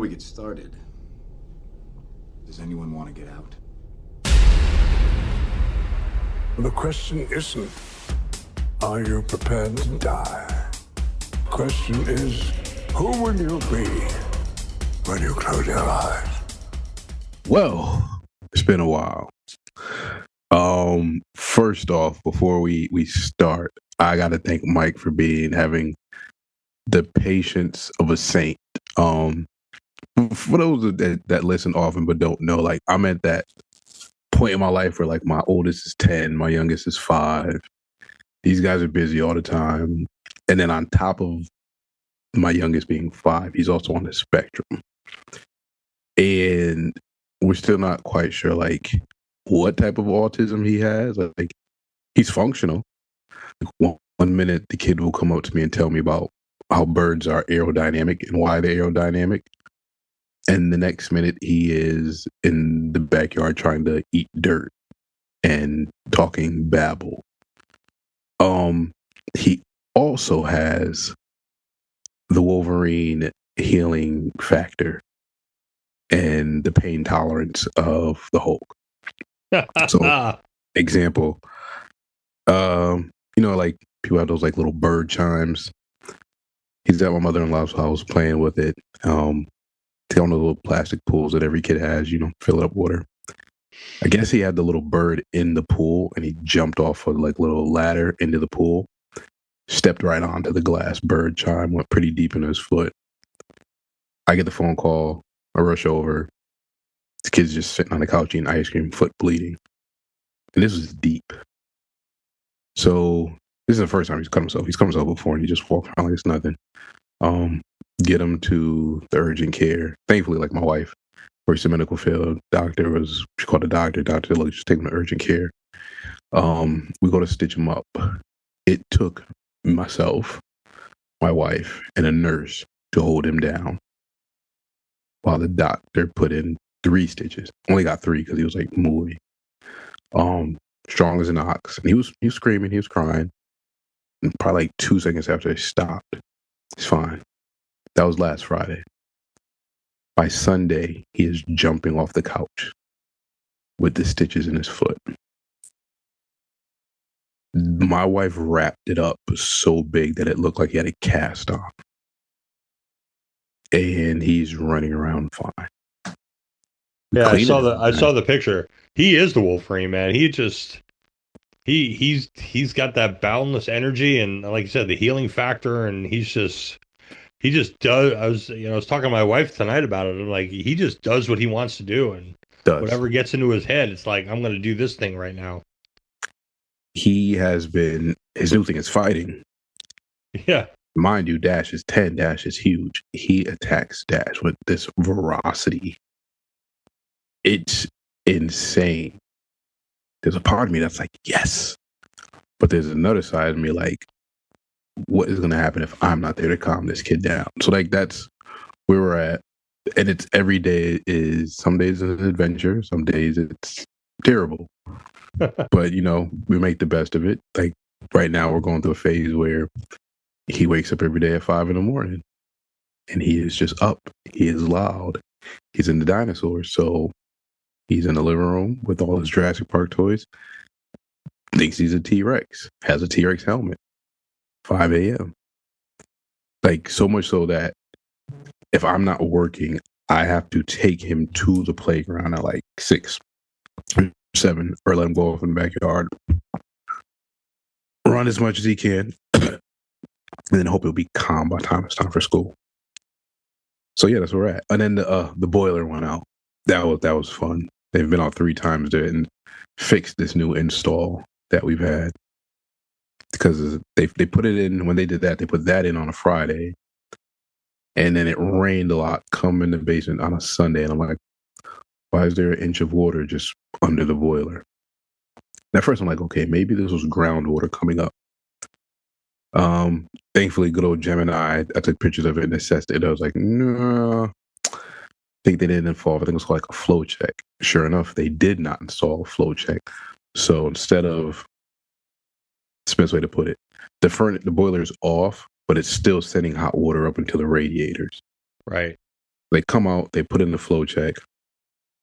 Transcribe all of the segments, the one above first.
we get started, does anyone want to get out? The question isn't, are you prepared to die? The question is, who will you be when you close your eyes? Well, it's been a while. First off, before we start, I gotta thank Mike for having the patience of a saint. For those that listen often but don't know, like, I'm at that point in my life where, like, my oldest is 10, my youngest is 5. These guys are busy all the time, and then on top of my youngest being 5, he's also on the spectrum, and we're still not quite sure, like, what type of autism he has. Like, he's functional. Like, one minute the kid will come up to me and tell me about how birds are aerodynamic and why they're aerodynamic, and the next minute he is in the backyard trying to eat dirt and talking babble. He also has the Wolverine healing factor and the pain tolerance of the Hulk. So, example, like, people have those, like, little bird chimes. He's at my mother-in-law's house playing with it. Take on the little plastic pools that every kid has, fill it up water. I guess he had the little bird in the pool, and he jumped off a, like, little ladder into the pool, stepped right onto the glass bird chime, went pretty deep into his foot. I get the phone call. I rush over. The kid's just sitting on the couch eating ice cream, foot bleeding. And this was deep. So this is the first time he's cut himself. He's cut himself before, and he just walked around like it's nothing. Get him to the urgent care. Thankfully, like, my wife works in medical field. She called the doctor. Doctor, look, just take him to urgent care. We go to stitch him up. It took myself, my wife, and a nurse to hold him down while the doctor put in 3 stitches. Only got 3 because he was, like, moving. Strong as an ox. And he was screaming, he was crying. And probably, like, 2 seconds after it stopped, he's fine. That was last Friday. By Sunday, he is jumping off the couch with the stitches in his foot. My wife wrapped it up so big that it looked like he had a cast on. And he's running around fine. Yeah, I saw the picture. He is the Wolverine, man. He's got that boundless energy, and, like you said, the healing factor, and he just does. I was talking to my wife tonight about it. I'm like, he just does what he wants to do, and whatever gets into his head, it's like, I'm going to do this thing right now. His new thing is fighting. Yeah. Mind you, Dash is 10. Dash is huge. He attacks Dash with this ferocity. It's insane. There's a part of me that's like, yes. But there's another side of me like, what is going to happen if I'm not there to calm this kid down? So, like, that's where we're at. And it's every day is, some days it's an adventure. Some days it's terrible. But, we make the best of it. Like, right now we're going through a phase where he wakes up every day at 5 a.m. and he is just up. He is loud. He's in the dinosaurs. So he's in the living room with all his Jurassic Park toys. Thinks he's a T-Rex. Has a T-Rex helmet. 5 a.m. Like, so much so that if I'm not working, I have to take him to the playground at like 6 or 7, or let him go off in the backyard, run as much as he can, and then hope he'll be calm by the time it's time for school. So yeah, that's where we're at. And then the boiler went out. That was fun. They've been out 3 times there and fixed this new install that we've had, because they put it in, when they did that, they put that in on a Friday, and then it rained a lot coming in the basement on a Sunday, and I'm like, why is there an inch of water just under the boiler? And at first I'm like, okay, maybe this was groundwater coming up. Thankfully, good old Gemini, I took pictures of it and assessed it. I was like, no, I think they didn't involve, I think it was called like a flow check. Sure enough, they did not install a flow check. So instead of, that's the best way to put it, the boiler is off, but it's still sending hot water up into the radiators. Right. They come out, they put in the flow check.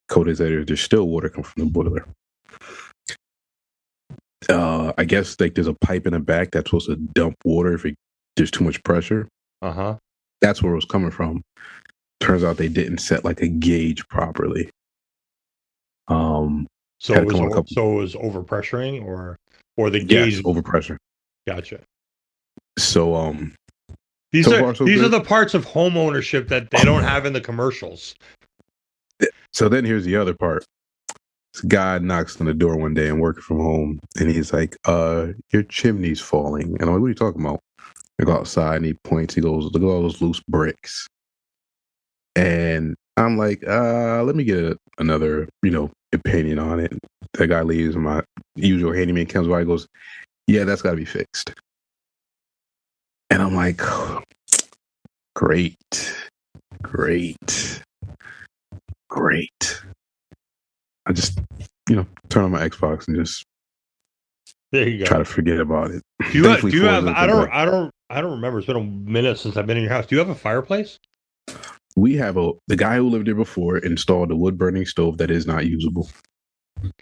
Code is that there's still water coming from the boiler. I guess like there's a pipe in the back that's supposed to dump water if there's too much pressure. That's where it was coming from. Turns out they didn't set like a gauge properly. So it was overpressuring or the gauge. Yes, overpressure. Gotcha. So these are the parts of home ownership that they don't have in the commercials. So then here's the other part. This guy knocks on the door one day and working from home, and he's like, your chimney's falling. And I'm like, what are you talking about? I go outside and he points, he goes, look at all those loose bricks. And I'm like, let me get another, opinion on it. That guy leaves, and my usual handyman comes by and goes, yeah, that's got to be fixed. And I'm like, great. I just, turn on my Xbox and just there you go. Try to forget about it. Do you have? I don't remember. It's been a minute since I've been in your house. Do you have a fireplace? We have the guy who lived there before installed a wood burning stove that is not usable.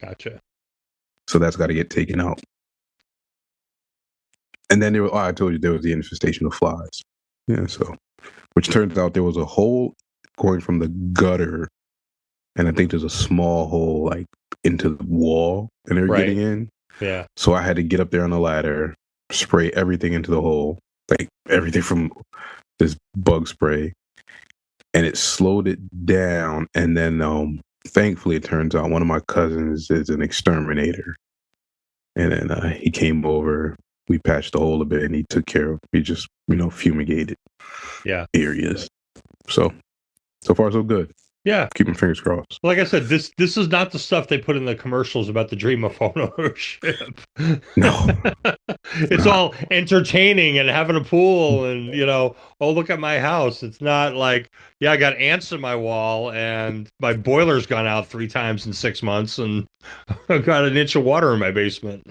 Gotcha. So that's got to get taken out. And then I told you there was the infestation of flies. Yeah, so which turns out there was a hole going from the gutter, and I think there's a small hole like into the wall, and they're getting in. Yeah. So I had to get up there on the ladder, spray everything into the hole, like everything from this bug spray, and it slowed it down. And then, thankfully, it turns out one of my cousins is an exterminator, and then he came over. We patched the hole a bit, and he took care of. He just, fumigated. Areas. So far so good. Yeah. Keep my fingers crossed. Like I said, this is not the stuff they put in the commercials about the dream of home ownership. No. It's all entertaining and having a pool and, oh, look at my house. It's not like, I got ants in my wall and my boiler's gone out 3 times in 6 months and I've got an inch of water in my basement.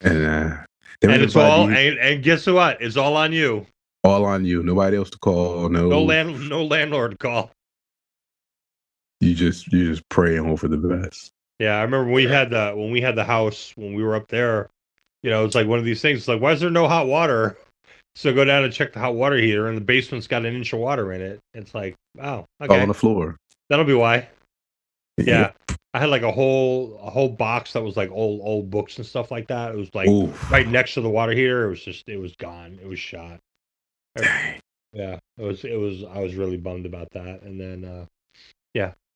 And it's all, and guess what? It's all on you. All on you. Nobody else to call. No landlord to call. You just pray and hope for the best. Yeah, I remember when we had the house when we were up there. It's like one of these things. It's like, why is there no hot water? So go down and check the hot water heater, and the basement's got an inch of water in it. It's like, wow, okay, all on the floor. That'll be why. Yeah, I had like a whole box that was like old books and stuff like that. It was like right next to the water heater. It was gone. It was shot. Yeah, it was. I was really bummed about that. And then,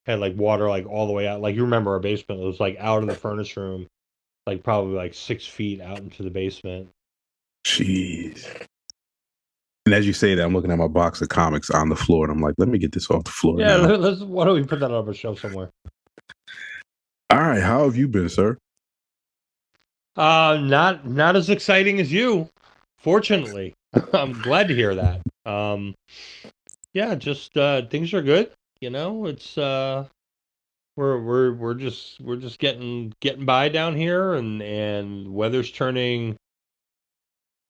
had like water like all the way out. Like you remember our basement? It was like out in the furnace room, like probably like 6 feet out into the basement. Jeez. And as you say that, I'm looking at my box of comics on the floor, and I'm like, let me get this off the floor. Yeah, why don't we put that on a shelf somewhere? All right, how have you been, sir? Not as exciting as you, fortunately. I'm glad to hear that. Just things are good. It's we're just getting by down here, and weather's turning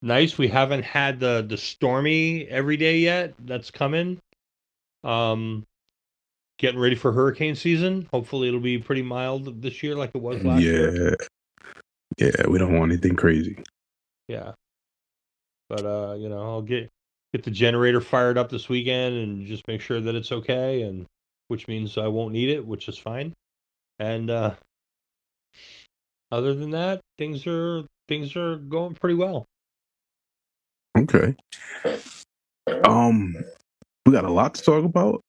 nice. We haven't had the stormy every day yet. That's coming. Getting ready for hurricane season. Hopefully it'll be pretty mild this year like it was last year. Yeah, we don't want anything crazy. Yeah. But I'll get the generator fired up this weekend and just make sure that it's okay, and which means I won't need it, which is fine. And other than that, things are going pretty well. Okay. We got a lot to talk about.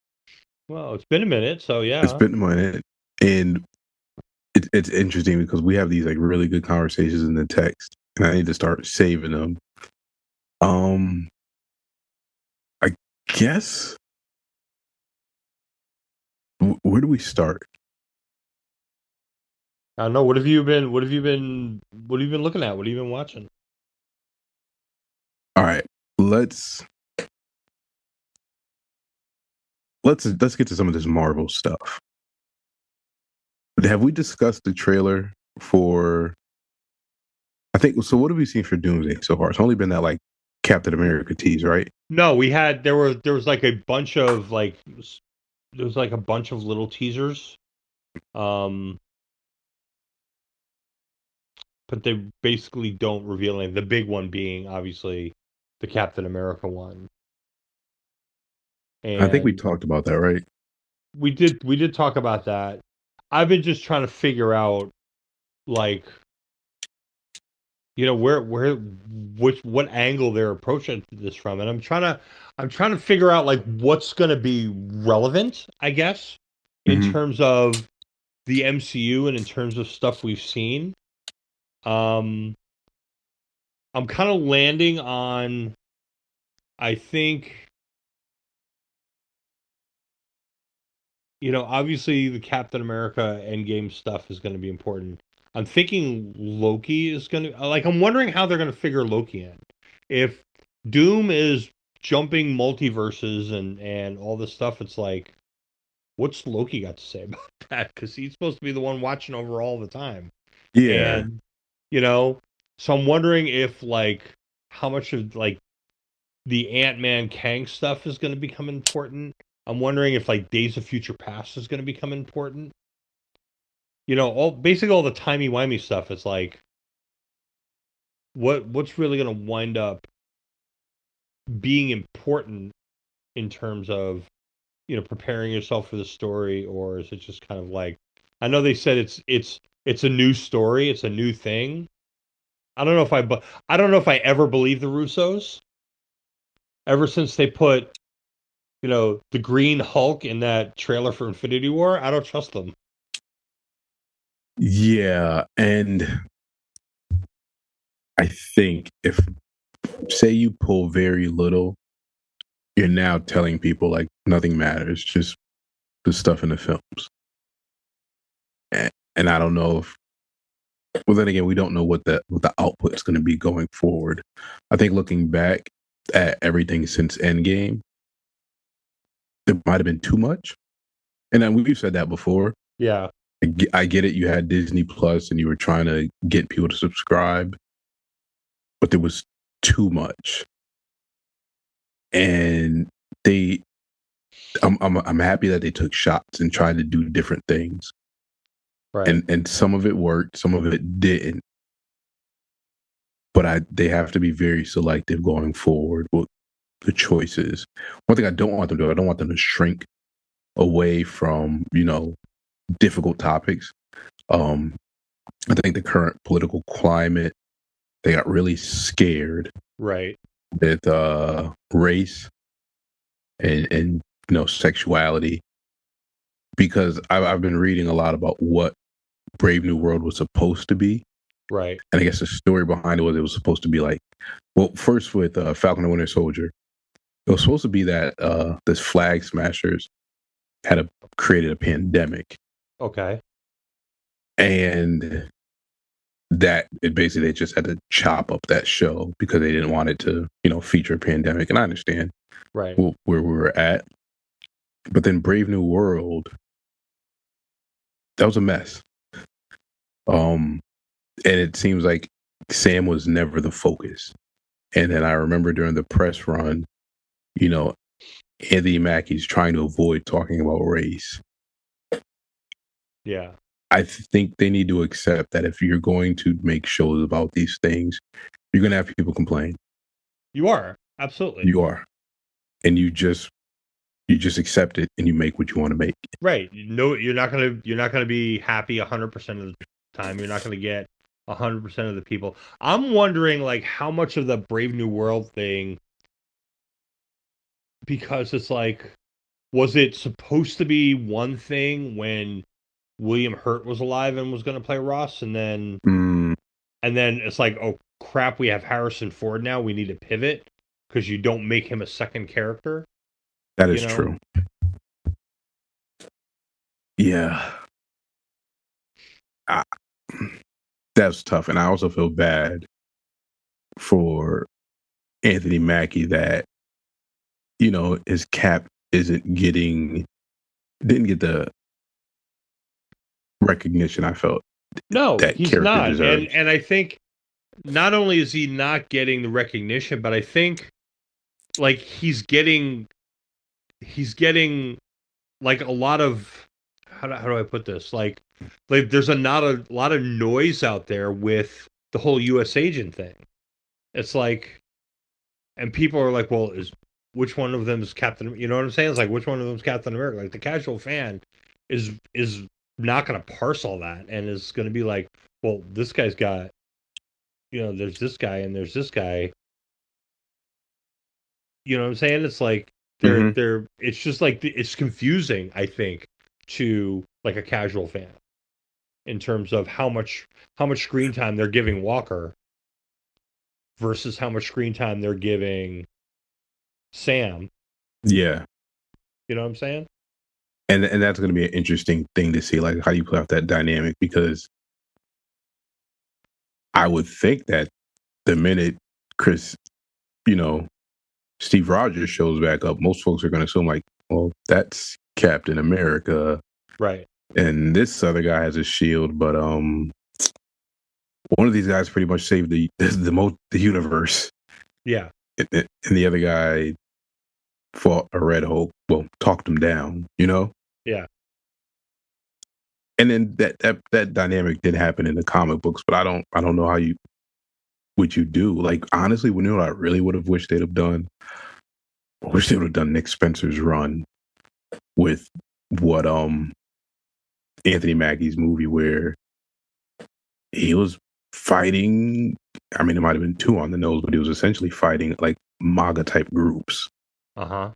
Well, it's been a minute, so yeah. It's been a minute, and it's interesting because we have these like really good conversations in the text, and I need to start saving them. I guess. Where do we start? I don't know. What have you been looking at? What have you been watching? All right, let's get to some of this Marvel stuff. Have we discussed the trailer for? I think so. What have we seen for Doomsday so far? It's only been that like Captain America tease, right? No, there was like a bunch of like there was like a bunch of little teasers. Um but they basically don't reveal anything. The big one being obviously the Captain America one. I think we And talked about that, right? we did talk about that. I've been just trying to figure out like what angle they're approaching this from, and I'm trying to figure out like what's going to be relevant, I guess, in Mm-hmm. terms of the MCU and in terms of stuff we've seen. um I'm kind of landing on, I think, obviously the Captain America Endgame stuff is going to be important. I'm thinking Loki is going to, like, I'm wondering how they're going to figure Loki in. If Doom is jumping multiverses and all this stuff, it's like, what's Loki got to say about that? Because he's supposed to be the one watching over all the time. Yeah. And, you know, so I'm wondering if, like, how much of, like, the Ant-Man Kang stuff is going to become important. I'm wondering if like Days of Future Past is going to become important. All the timey-wimey stuff. It's like what's really going to wind up being important in terms of preparing yourself for the story, or is it just kind of like, I know they said it's a new story, it's a new thing. I don't know if I ever believe the Russos ever since they put the Green Hulk in that trailer for Infinity War. I don't trust them. Yeah. And I think if, say, you pull very little, you're now telling people like nothing matters, just the stuff in the films. And I don't know if, well, then again, we don't know what the output is going to be going forward. I think looking back at everything since Endgame, it might have been too much. And then we've said that before. Yeah. I get it. You had Disney Plus and you were trying to get people to subscribe, but there was too much. And I'm happy that they took shots and tried to do different things. Right. And some of it worked, some of it didn't. But they have to be very selective going forward with the choices. One thing I don't want them to do, I don't want them to shrink away from, difficult topics. I think the current political climate, they got really scared, Right, with race and sexuality, because I've been reading a lot about what Brave New World was supposed to be. right. And I guess the story behind it was supposed to be like, well, first with Falcon and Winter Soldier, it was supposed to be that this Flag Smashers created a pandemic, Okay. and that it basically, they just had to chop up that show because they didn't want it to feature a pandemic. And I understand Right. where we were at, but then Brave New World, that was a mess. And it seems like Sam was never the focus. And then I remember during the press run, Anthony Mackie's trying to avoid talking about race. Yeah. I think they need to accept that if you're going to make shows about these things, you're going to have people complain. You are. Absolutely. You are. And you just accept it and you make what you want to make. Right. No, you're not gonna be happy 100% of the time. You're not gonna get 100% of the people. I'm wondering like how much of the Brave New World thing, because it's like, was it supposed to be one thing when William Hurt was alive and was gonna play Ross, and then it's like, oh crap, we have Harrison Ford now. We need to pivot because you don't make him a second character. That is true. Yeah. That's tough. And I also feel bad for Anthony Mackie that, his Cap didn't get the recognition I felt. No, that he's character not. deserves. And I think not only is he not getting the recognition, but I think like he's getting like a lot of how do I put this? Like there's not a lot of noise out there with the whole U.S. agent thing. It's like, and people are like, well, which one of them is Captain? You know what I'm saying? It's like, which one of them is Captain America? Like the casual fan is not going to parse all that and is going to be like, well, this guy's got, there's this guy and there's this guy. You know what I'm saying? It's like it's just like it's confusing, I think, to like a casual fan in terms of how much screen time they're giving Walker versus how much screen time they're giving Sam. Yeah. You know what I'm saying? And that's going to be an interesting thing to see, like how you play out that dynamic, because I would think that the minute Steve Rogers shows back up, most folks are going to assume like, well, that's Captain America. Right. And this other guy has a shield, but one of these guys pretty much saved the universe. Yeah. And the other guy fought a Red Hulk, well, talked him down, Yeah. And then that dynamic did happen in the comic books, but I don't know what you do. Like, honestly, when I really would have wished they'd have done, I wish they would have done Nick Spencer's run with what Anthony Mackie's movie, where he was fighting. I mean, it might have been too on the nose, but he was essentially fighting like MAGA type groups. Uh-huh.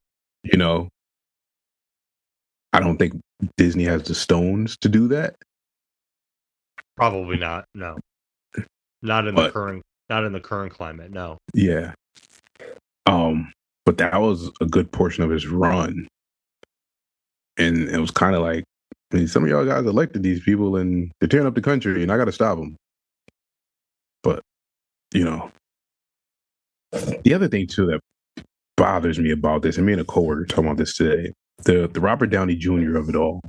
I don't think Disney has the stones to do that. Probably not. No. Not in the current climate, no. Yeah. But that was a good portion of his run. And it was kind of like, I mean, some of y'all guys elected these people and they're tearing up the country and I got to stop them. But, the other thing too that bothers me about this, and me and a coworker talking about this today, the Robert Downey Jr. of it all.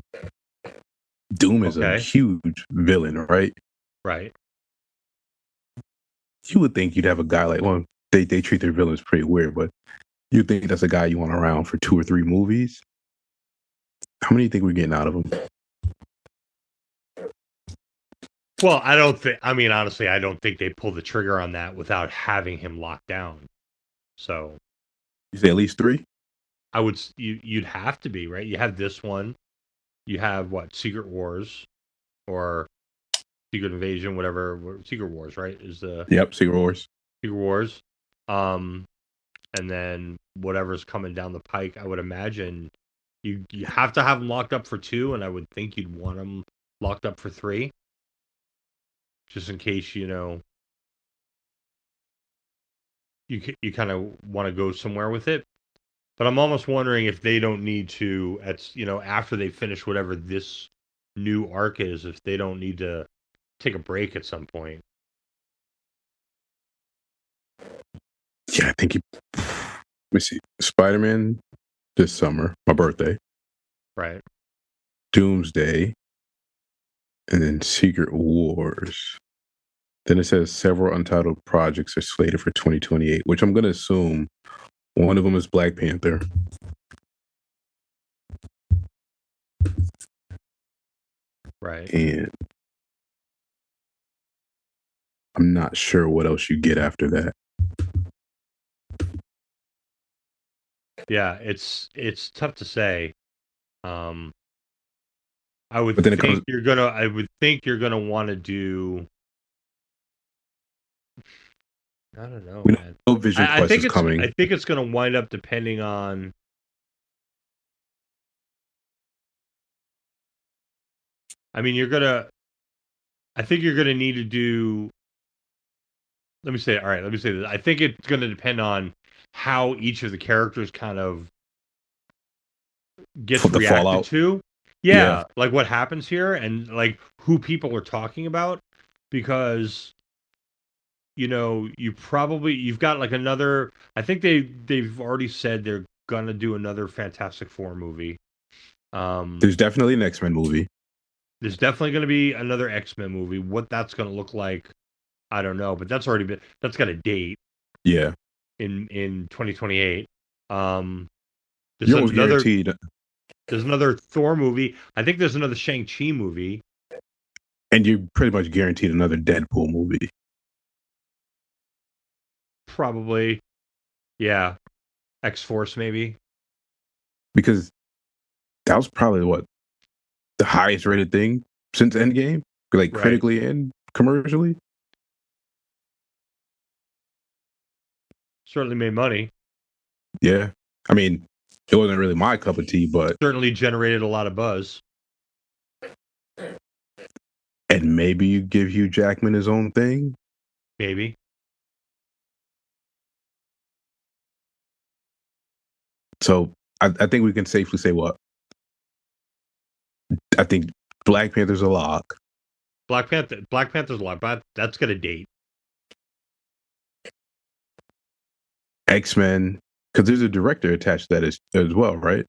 Doom is a huge villain, right? Right. You would think you'd have a guy like, well, they treat their villains pretty weird, but you think that's a guy you want around for 2 or 3 movies? How many do you think we're getting out of him? Well, honestly, I don't think they pull the trigger on that without having him locked down. So, you say at least 3? You'd have to be, right? You have this one. You have what? Secret Wars or Secret Invasion, whatever. Secret Wars, right? Secret Wars. Secret Wars. And then whatever's coming down the pike, I would imagine you have to have them locked up for 2, and I would think you'd want them locked up for 3, just in case you kind of want to go somewhere with it. But I'm almost wondering if they don't need to, after they finish whatever this new arc is, if they don't need to take a break at some point. Yeah, I think let me see. Spider-Man this summer, my birthday. Right. Doomsday. And then Secret Wars. Then it says several untitled projects are slated for 2028, which I'm going to assume one of them is Black Panther. Right. And I'm not sure what else you get after that. Yeah, it's tough to say. I would think you're gonna want to do. I don't know, man. No Vision Quest is coming. I think it's gonna wind up depending on. I mean, I think you're gonna need to do. Let me say this. I think it's gonna depend on how each of the characters kind of gets reacted to. Yeah, like what happens here and like who people are talking about, because you've got like another. I think they've already said they're gonna do another Fantastic Four movie. There's definitely an X-Men movie. There's definitely going to be another X-Men movie. What that's going to look like, I don't know, but that's got a date. Yeah. In 2028. There's You're almost guaranteed. There's another Thor movie. I think there's another Shang-Chi movie. And you're pretty much guaranteed another Deadpool movie. Probably. Yeah. X-Force, maybe. Because that was probably what? The highest rated thing since Endgame? Like critically and commercially? Certainly made money. Yeah. I mean, it wasn't really my cup of tea, but certainly generated a lot of buzz. And maybe you give Hugh Jackman his own thing? Maybe. So I think we can safely say what? I think Black Panther's a lock. Black Panther's a lock, but that's gonna date. X-Men, because there's a director attached to that as well, right?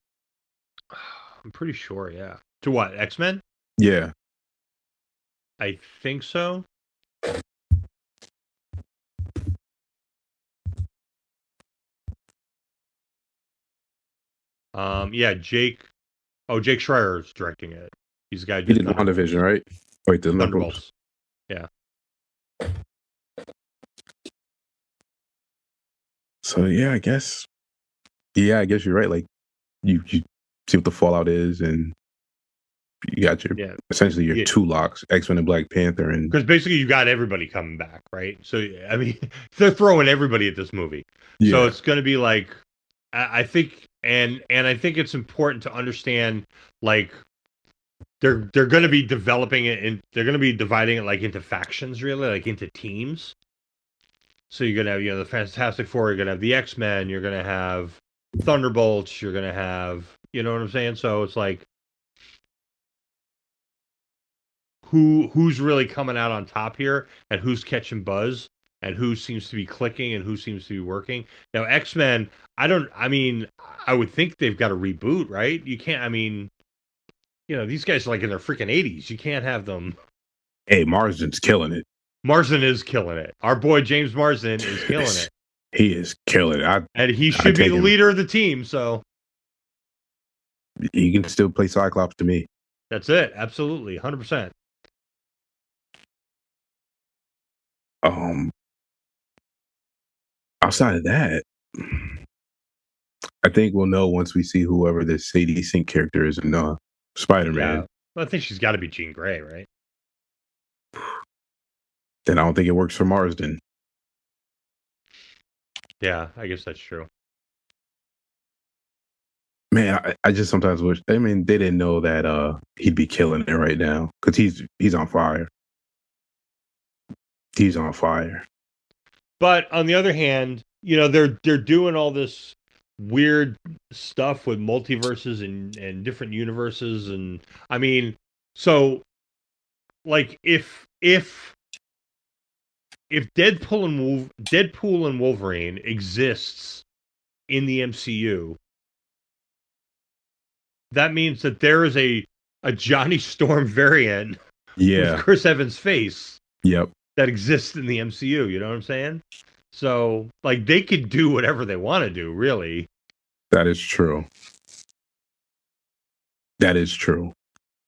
I'm pretty sure, yeah. To what? X-Men? Yeah. I think so. Yeah, Jake Schreier is directing it. He's the guy who did WandaVision, right? Wait, the Thunderbolts. Yeah. So yeah, I guess you're right. Like you see what the fallout is, and you got your essentially your two locks, X-Men and Black Panther, and because basically you got everybody coming back, right? So I mean, they're throwing everybody at this movie. Yeah. So it's going to be like, I think, and I think it's important to understand, like, they're going to be developing it, and they're going to be dividing it like into factions, really, like into teams. So you're going to have, the Fantastic Four, you're going to have the X-Men, you're going to have Thunderbolts, you're going to have, you know what I'm saying? So it's like, who's really coming out on top here, and who's catching buzz, and who seems to be clicking, and who seems to be working. Now, X-Men, I would think they've got to reboot, right? You can't, these guys are like in their freaking 80s. You can't have them. Hey, Marsden's killing it. Marsden is killing it. Our boy James Marsden is killing it. He is killing it. And he should be the leader of the team, so. He can still play Cyclops to me. That's it. Absolutely. 100%. Outside of that, I think we'll know once we see whoever this Sadie Sink character is in Spider-Man. Yeah. Well, I think she's got to be Jean Grey, right? Then I don't think it works for Marsden. Yeah, I guess that's true. Man, I just sometimes wish. They didn't know that he'd be killing it right now because he's on fire. He's on fire. But on the other hand, they're doing all this weird stuff with multiverses and different universes, and so like if Deadpool and Wolverine exists in the MCU, that means that there is a Johnny Storm variant with Chris Evans' face. Yep. That exists in the MCU, you know what I'm saying? So, like, they could do whatever they want to do, really. That is true. That is true.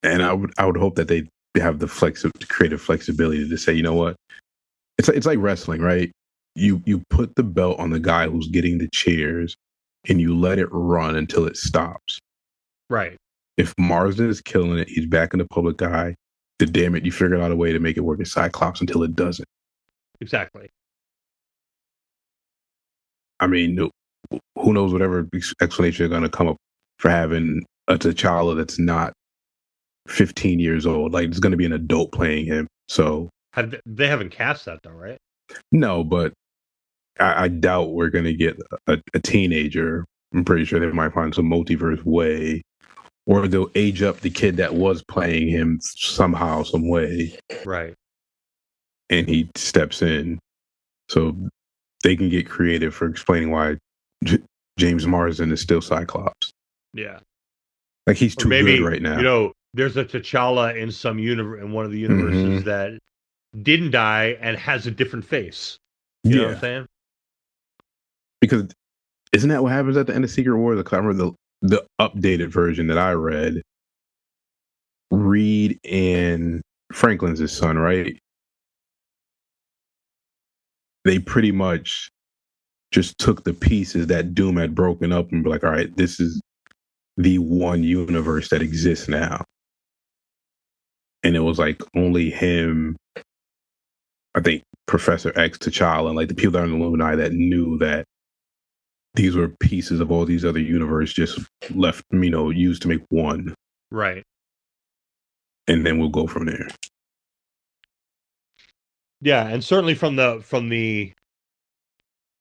And I would hope that they have the creative flexibility to say, you know what? It's like wrestling, right? You put the belt on the guy who's getting the cheers, and you let it run until it stops. Right. If Marsden is killing it, he's back in the public eye. Then damn it, you figured out a way to make it work as Cyclops until it doesn't. Exactly. Who knows whatever explanation they're going to come up for having a T'Challa that's not 15 years old. Like, it's going to be an adult playing him. So they haven't cast that though, right? No, but I doubt we're going to get a teenager. I'm pretty sure they might find some multiverse way. Or they'll age up the kid that was playing him somehow, some way. Right. And he steps in. So they can get creative for explaining why James Marsden is still Cyclops. Yeah. Like, he's too good right now. There's a T'Challa in one of the universes that didn't die and has a different face. You know what I'm saying? Because Isn't that what happens at the end of Secret Wars? I remember the updated version that I read. Reed and Franklin's his son, right? They pretty much just took the pieces that Doom had broken up and be like, all right, this is the one universe that exists now. And it was like only him, I think Professor X, T'Challa, and like the people that are in the Illuminati that knew that these were pieces of all these other universes just left, used to make one. Right. And then we'll go from there. Yeah, and certainly from the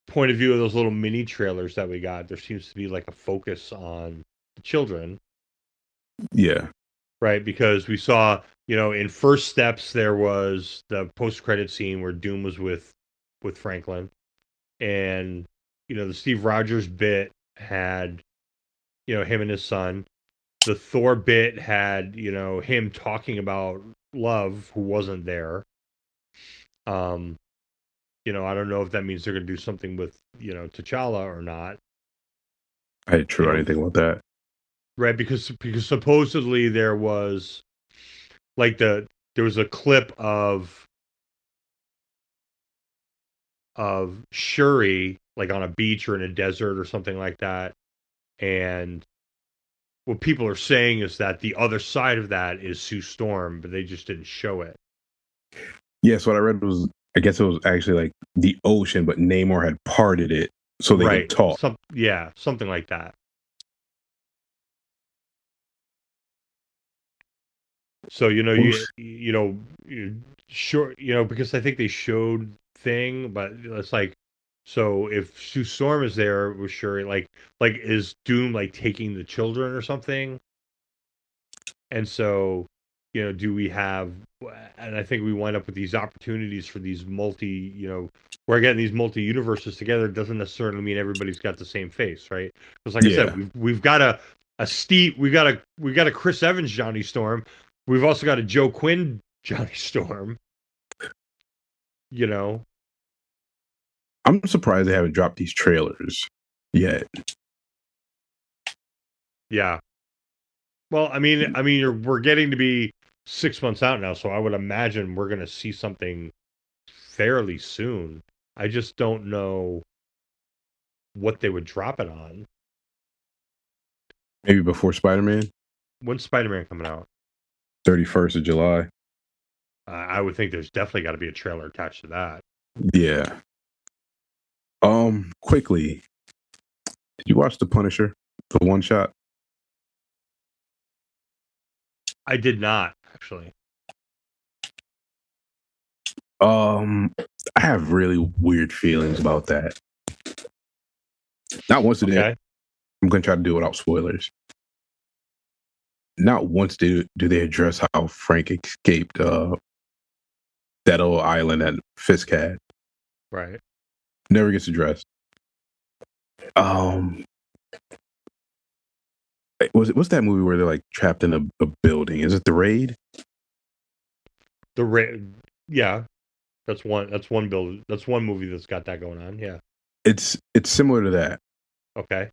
point of view of those little mini trailers that we got, there seems to be like a focus on the children. Yeah. Right, because we saw, in First Steps there was the post-credit scene where Doom was with Franklin, and the Steve Rogers bit had him and his son. The Thor bit had him talking about Love, who wasn't there. I don't know if that means they're going to do something with T'Challa or not. True. I didn't think about that. Right, because supposedly there was there was a clip of Shuri like on a beach or in a desert or something like that, and what people are saying is that the other side of that is Sue Storm, but they just didn't show it. Yes, what I read was, I guess it was actually like the ocean, but Namor had parted it so they could talk. Something like that. So sure, because I think they showed Thing, but it's like, so if Sue Storm is there, we're sure like is Doom like taking the children or something? And so, do we have? And I think we wind up with these opportunities for these we're getting these multi universes together. It doesn't necessarily mean everybody's got the same face, right? Because like I said, we've got a Steve, we got a Chris Evans Johnny Storm. We've also got a Joe Quinn Johnny Storm. I'm surprised they haven't dropped these trailers yet. Yeah. Well, I mean, we're getting to be 6 months out now, so I would imagine we're going to see something fairly soon. I just don't know what they would drop it on. Maybe before Spider-Man? When's Spider-Man coming out? 31st of July. I would think there's definitely got to be a trailer attached to that. Yeah. Quickly, did you watch The Punisher, the one shot? I did not, actually. I have really weird feelings about that. Not once did they, I'm going to try to do it without spoilers. Not once do they address how Frank escaped that old island that Fisk had. Right. Never gets addressed. What's that movie where they're like trapped in a building? Is it The Raid? The Raid, yeah. That's one build. That's one movie that's got that going on. Yeah. It's similar to that. Okay.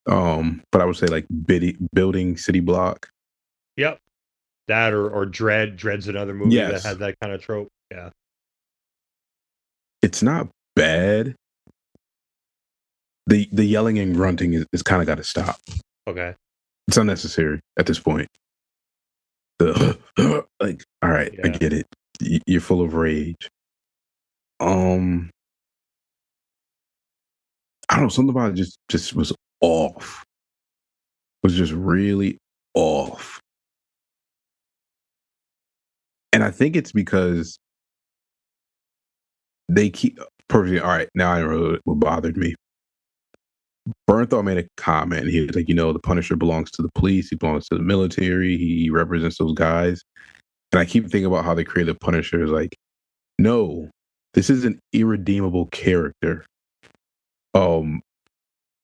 But I would say like building city block. Yep. That or Dread. Dread's another movie that has that kind of trope. Yeah. It's not bad. The yelling and grunting is kind of got to stop. Okay. It's unnecessary at this point. All right, yeah. I get it. You're full of rage. I don't know, something about it just was off. It was just really off. And I think it's because they keep perfectly. All right, now I know what bothered me. Bernthal made a comment. He was like, the Punisher belongs to the police. He belongs to the military. He represents those guys. And I keep thinking about how they created the Punisher. Is like, no, this is an irredeemable character.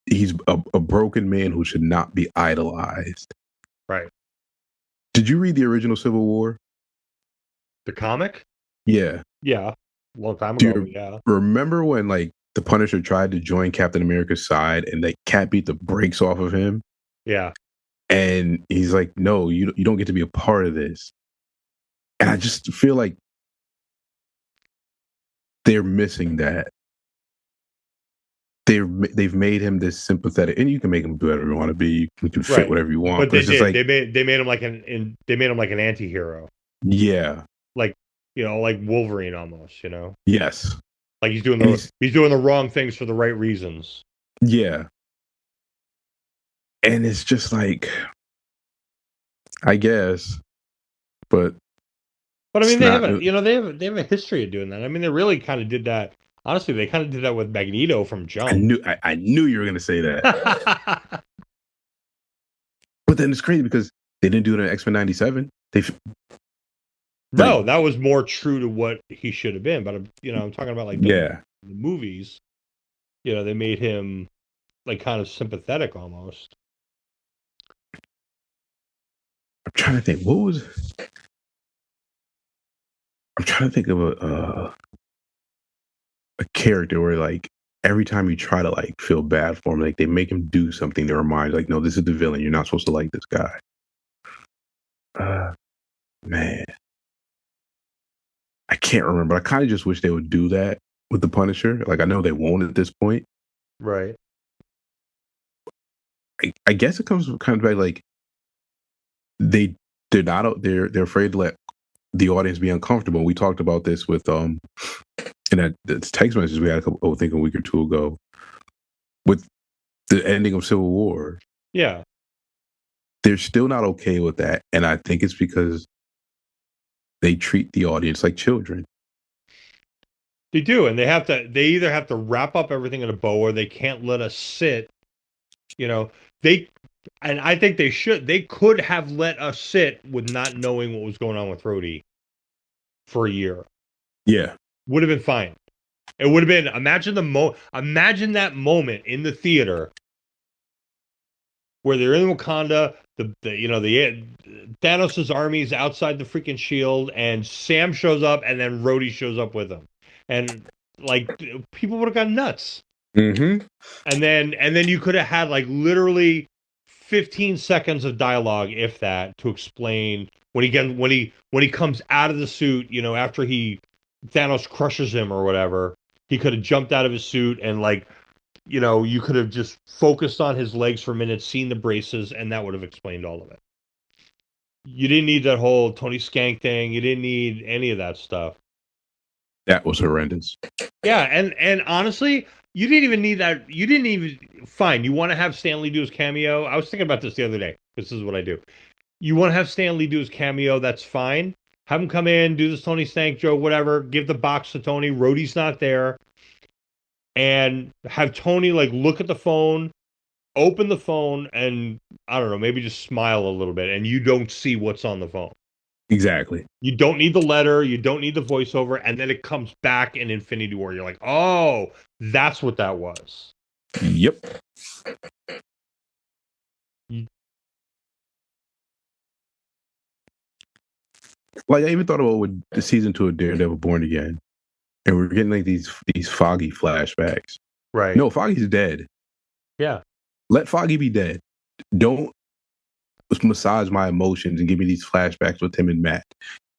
He's a broken man who should not be idolized. Right. Did you read the original Civil War? The comic? Yeah. Yeah. A long time ago, yeah. Remember when, like, the Punisher tried to join Captain America's side, and they Cap beat the brakes off of him. Yeah. And he's like, no, you don't get to be a part of this. And I just feel like they're missing that. They've made him this sympathetic, and you can make him do whatever you want to be. You can fit whatever you want. But they did. Like, they made him like an anti-hero. Yeah. Like, like Wolverine almost, Yes. Like he's doing the wrong things for the right reasons. Yeah. And it's just like, I guess, but I mean, they have a history of doing that. I mean, they really kind of did that. Honestly, they kind of did that with Magneto from Jump. I knew you were going to say that. But then it's crazy because they didn't do it in X-Men 97. No, that was more true to what he should have been. But I'm talking about like the movies. They made him like kind of sympathetic almost. I'm trying to think. I'm trying to think of a character where like every time you try to like feel bad for him, like they make him do something to remind you, like, no, this is the villain. You're not supposed to like this guy. Man, I can't remember. I kind of just wish they would do that with the Punisher. Like, I know they won't at this point. Right. I guess it comes kind of back like they're afraid to let the audience be uncomfortable. We talked about this with in that text message we had a week or two ago with the ending of Civil War. Yeah. They're still not okay with that. And I think it's because they treat the audience like children. They do, and they either have to wrap up everything in a bow or they can't let us sit. And I think they could have let us sit with not knowing what was going on with Rhodey for a year. Yeah. Would have been fine. It would have been, imagine that moment in the theater where they're in Wakanda, the Thanos' army's outside the freaking shield, and Sam shows up, and then Rhodey shows up with him, and like people would have gone nuts. Mm-hmm. And then you could have had like literally 15 seconds of dialogue, if that, to explain when he comes out of the suit, after Thanos crushes him or whatever, he could have jumped out of his suit and like, you could have just focused on his legs for a minute, seen the braces, and that would have explained all of it. You didn't need that whole Tony Skank thing. You didn't need any of that stuff. That was horrendous. Yeah, and honestly, you didn't even need that. You didn't even... Fine, you want to have Stan Lee do his cameo? I was thinking about this the other day. This is what I do. You want to have Stan Lee do his cameo? That's fine. Have him come in, do this Tony Stank joke, whatever. Give the box to Tony. Rhodey's not there. And have Tony, like, look at the phone, open the phone, and, I don't know, maybe just smile a little bit, and you don't see what's on the phone. Exactly. You don't need the letter. You don't need the voiceover. And then it comes back in Infinity War. You're like, oh, that's what that was. Yep. Like, I even thought about with the season 2 of Daredevil Born Again. And we're getting like these Foggy flashbacks. Right. No, Foggy's dead. Yeah. Let Foggy be dead. Don't massage my emotions and give me these flashbacks with him and Matt.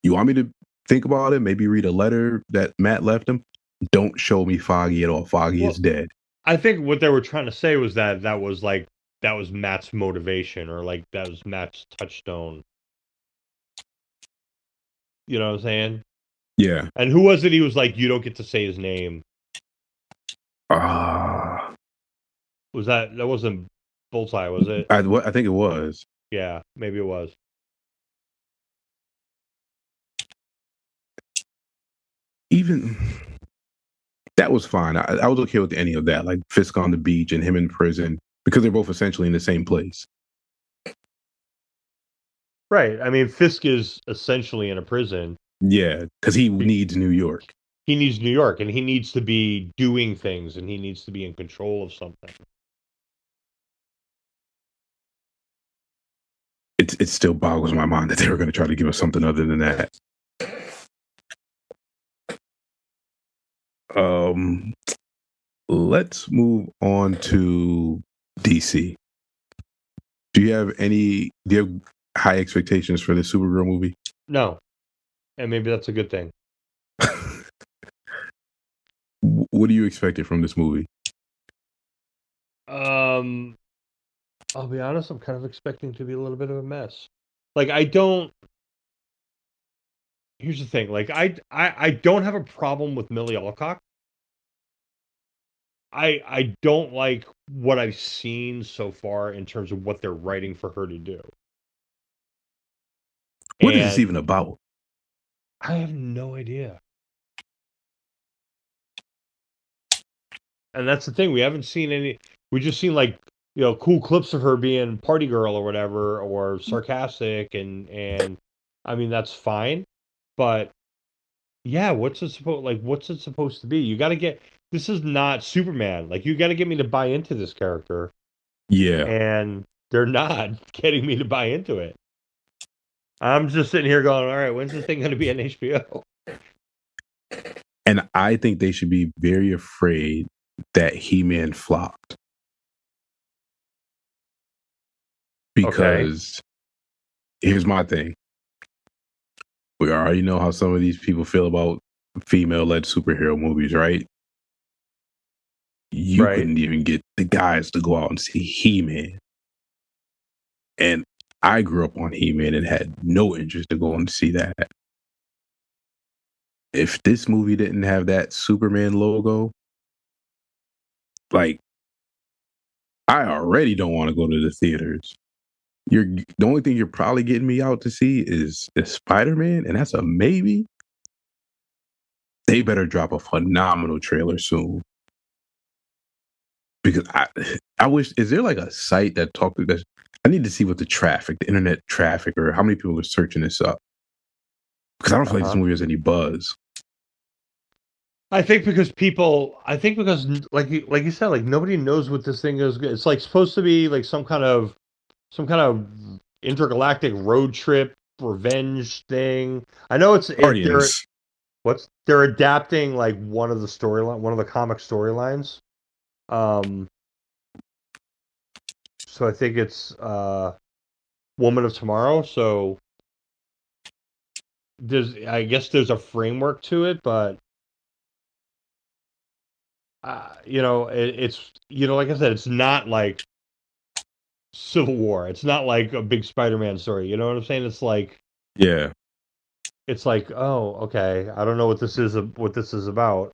You want me to think about it? Maybe read a letter that Matt left him? Don't show me Foggy at all. Foggy is dead. I think what they were trying to say was that was Matt's motivation, or like that was Matt's touchstone. You know what I'm saying? Yeah. And who was it? He was like, you don't get to say his name. Was that wasn't Bullseye, was it? I think it was. Yeah, maybe it was. Even that was fine. I was okay with any of that, like Fisk on the beach and him in prison, because they're both essentially in the same place. Right. I mean, Fisk is essentially in a prison. Yeah, because he needs New York. He needs New York, and he needs to be doing things, and he needs to be in control of something. It still boggles my mind that they were going to try to give us something other than that. let's move on to DC. Do you have high expectations for the Supergirl movie? No. And maybe that's a good thing. What do you expect from this movie? I'll be honest, I'm kind of expecting to be a little bit of a mess. Like, I don't. Here's the thing. Like, I don't have a problem with Millie Alcock. I don't like what I've seen so far in terms of what they're writing for her to do. What is this even about? I have no idea. And that's the thing. We haven't seen any. We just seen like, cool clips of her being party girl or whatever, or sarcastic, and I mean that's fine, but yeah, what's it supposed to be? You got to get. This is not Superman. Like, you got to get me to buy into this character. Yeah, and they're not getting me to buy into it. I'm just sitting here going, all right, when's this thing going to be on HBO? And I think they should be very afraid that He-Man flopped. Because here's my thing. We already know how some of these people feel about female-led superhero movies, right? You couldn't even get the guys to go out and see He-Man. And I grew up on He-Man and had no interest to go and see that. If this movie didn't have that Superman logo, like, I already don't want to go to the theaters. The only thing you're probably getting me out to see is Spider-Man, and that's a maybe. They better drop a phenomenal trailer soon. Because I wish, is there like a site that talks to this? I need to see what the internet traffic, or how many people are searching this up. Because I don't feel like this movie has any buzz. I think because like you said, like nobody knows what this thing is. It's like supposed to be like some kind of intergalactic road trip revenge thing. I know they're adapting like one of the comic storylines. So I think it's Woman of Tomorrow. So I guess there's a framework to it, but it's like I said, it's not like Civil War. It's not like a big Spider-Man story. You know what I'm saying? It's like, yeah, it's like, oh, okay, I don't know what this is about.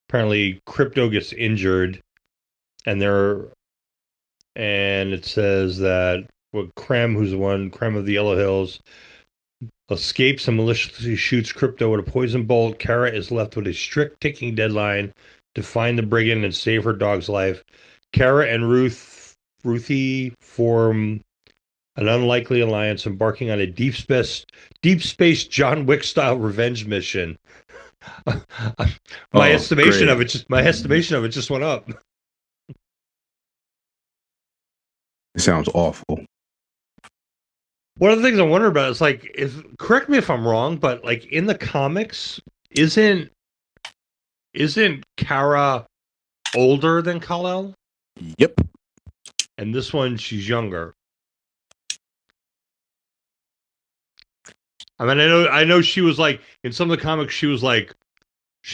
Apparently, Crypto gets injured, and it says that Krem, who's the one, Krem of the Yellow Hills, escapes and maliciously shoots Crypto with a poison bolt. Kara is left with a strict ticking deadline to find the brigand and save her dog's life. Kara and Ruthie form an unlikely alliance, embarking on a deep space John Wick style revenge mission. My estimation of it just went up. It sounds awful. One of the things I wonder about is like, correct me if I'm wrong, but like in the comics, isn't Kara older than Kal-El? Yep. And this one, she's younger. I mean, I know she was like, in some of the comics, she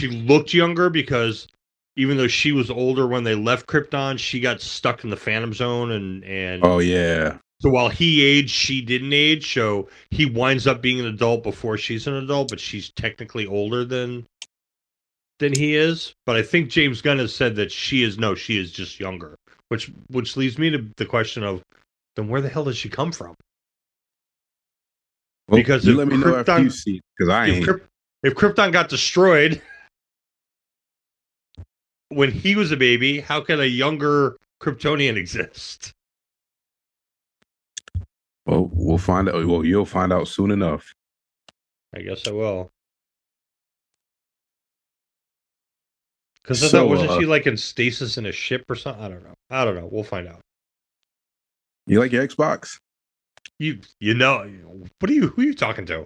looked younger because even though she was older when they left Krypton, she got stuck in the Phantom Zone and oh yeah. So while he aged, she didn't age. So he winds up being an adult before she's an adult, but she's technically older than he is. But I think James Gunn has said that she is just younger, which leads me to the question of, then where the hell does she come from? Well, because you let me know after you see, because I ain't. If Krypton got destroyed when he was a baby, how can a younger Kryptonian exist? Well, we'll find out. Well, you'll find out soon enough. I guess I will. Because I thought, wasn't she like in stasis in a ship or something? I don't know. We'll find out. You like your Xbox? You know, who are you talking to?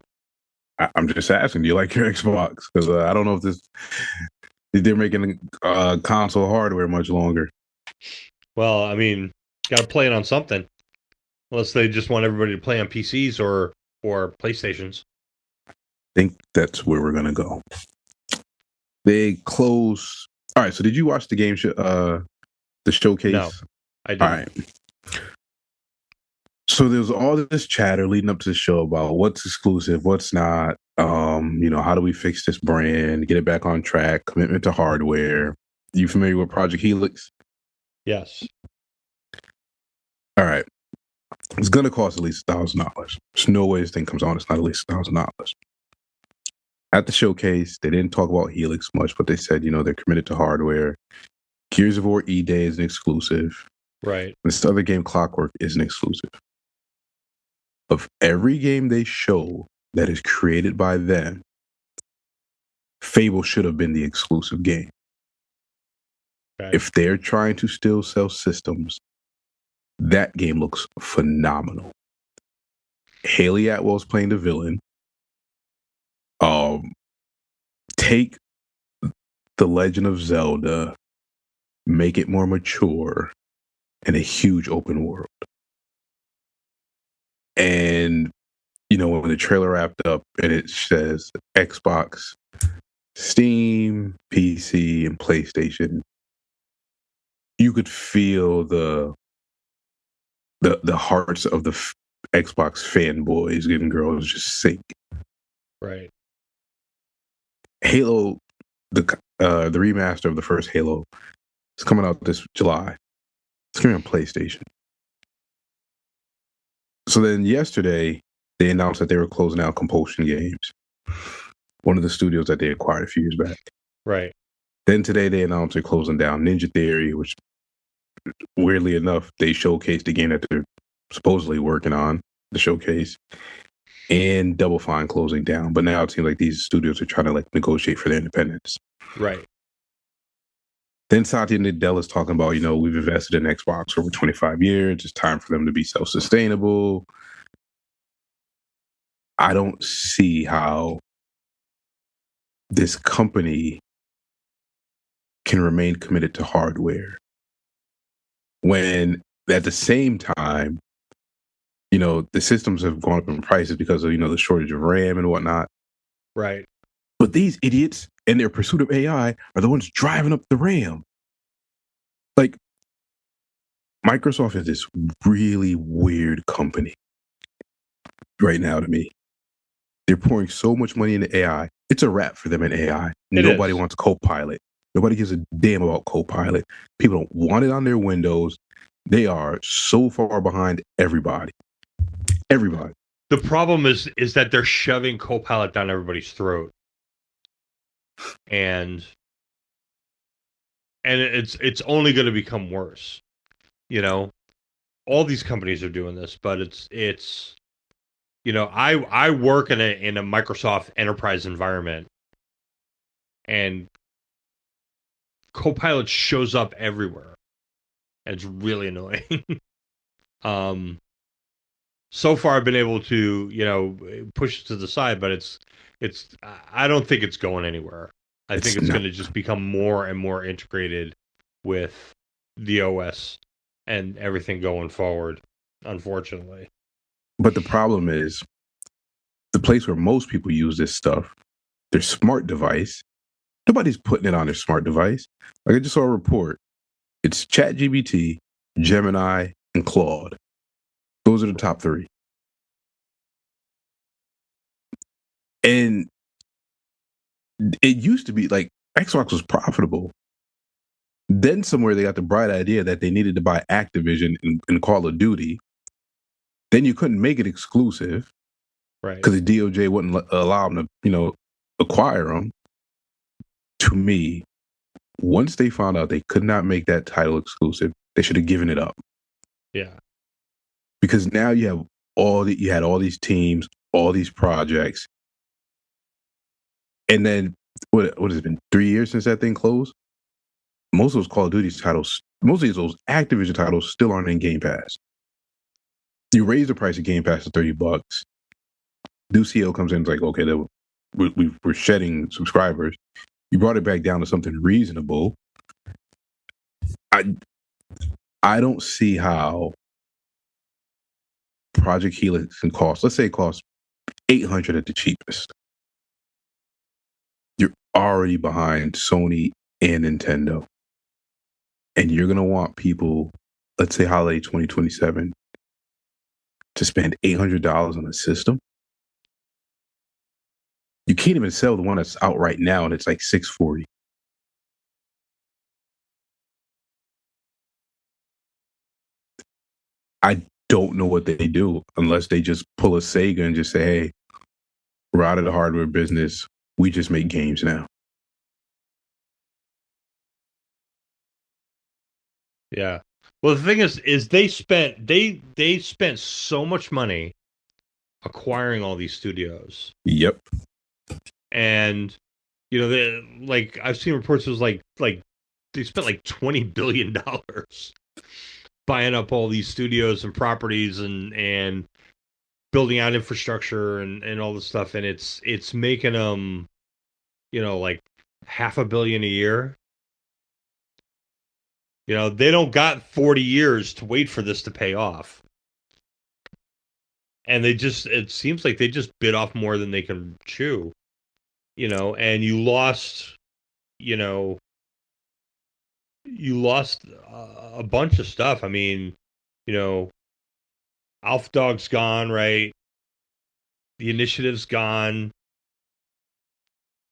I'm just asking. Do you like your Xbox? Because I don't know if this. They're making console hardware much longer. Well, I mean, got to play it on something. Unless they just want everybody to play on PCs or PlayStations. I think that's where we're gonna go. They close. All right. So did you watch the game the showcase? No, I didn't. All right. So there's all this chatter leading up to the show about what's exclusive, what's not. How do we fix this brand, get it back on track, commitment to hardware. You familiar with Project Helix? Yes. All right. It's gonna cost at least $1,000. There's no way this thing comes on. It's not at least $1,000. At the showcase, they didn't talk about Helix much, but they said, they're committed to hardware. Gears of War E-Day is an exclusive. Right. This other game, Clockwork, is an exclusive. Of every game they show that is created by them, Fable should have been the exclusive game. Okay. If they're trying to still sell systems, that game looks phenomenal. Haley Atwell's playing the villain. Take The Legend of Zelda, make it more mature, and a huge open world. And, when the trailer wrapped up and it says Xbox, Steam, PC, and PlayStation, you could feel the hearts of the Xbox fanboys and girls just sink. Right. Halo, the remaster of the first Halo, is coming out this July. It's coming on PlayStation. So then yesterday, they announced that they were closing out Compulsion Games, one of the studios that they acquired a few years back. Right. Then today they announced they're closing down Ninja Theory, which, weirdly enough, they showcased the game that they're supposedly working on, the showcase, and Double Fine closing down. But now it seems like these studios are trying to negotiate for their independence. Right. Then Satya Nadella is talking about, we've invested in Xbox for over 25 years. It's time for them to be self-sustainable. I don't see how this company can remain committed to hardware when at the same time, the systems have gone up in prices because of, the shortage of RAM and whatnot. Right. But these idiots in their pursuit of AI are the ones driving up the RAM. Microsoft is this really weird company right now to me. They're pouring so much money into AI. It's a wrap for them in AI. Nobody wants Copilot. Nobody gives a damn about Copilot. People don't want it on their Windows. They are so far behind everybody. Everybody. The problem is that they're shoving Copilot down everybody's throat. And it's only going to become worse. All these companies are doing this, but it's I work in a Microsoft enterprise environment, and Copilot shows up everywhere, and it's really annoying. So far I've been able to push it to the side, but it's I don't think it's going anywhere. I think it's going to just become more and more integrated with the OS and everything going forward, unfortunately. But the problem is, the place where most people use this stuff, their smart device, nobody's putting it on their smart device. I just saw a report. It's ChatGPT, Gemini, and Claude. Those are the top 3. And it used to be Xbox was profitable. Then somewhere they got the bright idea that they needed to buy Activision and Call of Duty. Then you couldn't make it exclusive, right? Because the DOJ wouldn't allow them to, acquire them. To me, once they found out they could not make that title exclusive, they should have given it up. Yeah. Because now you have you had all these teams, all these projects, and then what has it been 3 years since that thing closed? Most of those Call of Duty titles, most of those Activision titles still aren't in Game Pass. You raise the price of Game Pass to $30. New CEO comes in and is like, okay, we're shedding subscribers. You brought it back down to something reasonable. I don't see how Project Helix can cost, let's say it costs $800 at the cheapest. You're already behind Sony and Nintendo. And you're going to want people, let's say holiday 2027, to spend $800 on a system. You can't even sell the one that's out right now, and it's like $640. I don't know what they do unless they just pull a Sega and just say, hey, we're out of the hardware business. We just make games now. Yeah. Well, the thing is they spent so much money acquiring all these studios. Yep. And like I've seen reports it was like they spent like $20 billion buying up all these studios and properties and building out infrastructure and all this stuff, and it's making them like $500 million a year. They don't got 40 years to wait for this to pay off. And it seems like they just bit off more than they can chew. And you lost a bunch of stuff. I mean, Alpha Dog's gone, right? The Initiative's gone.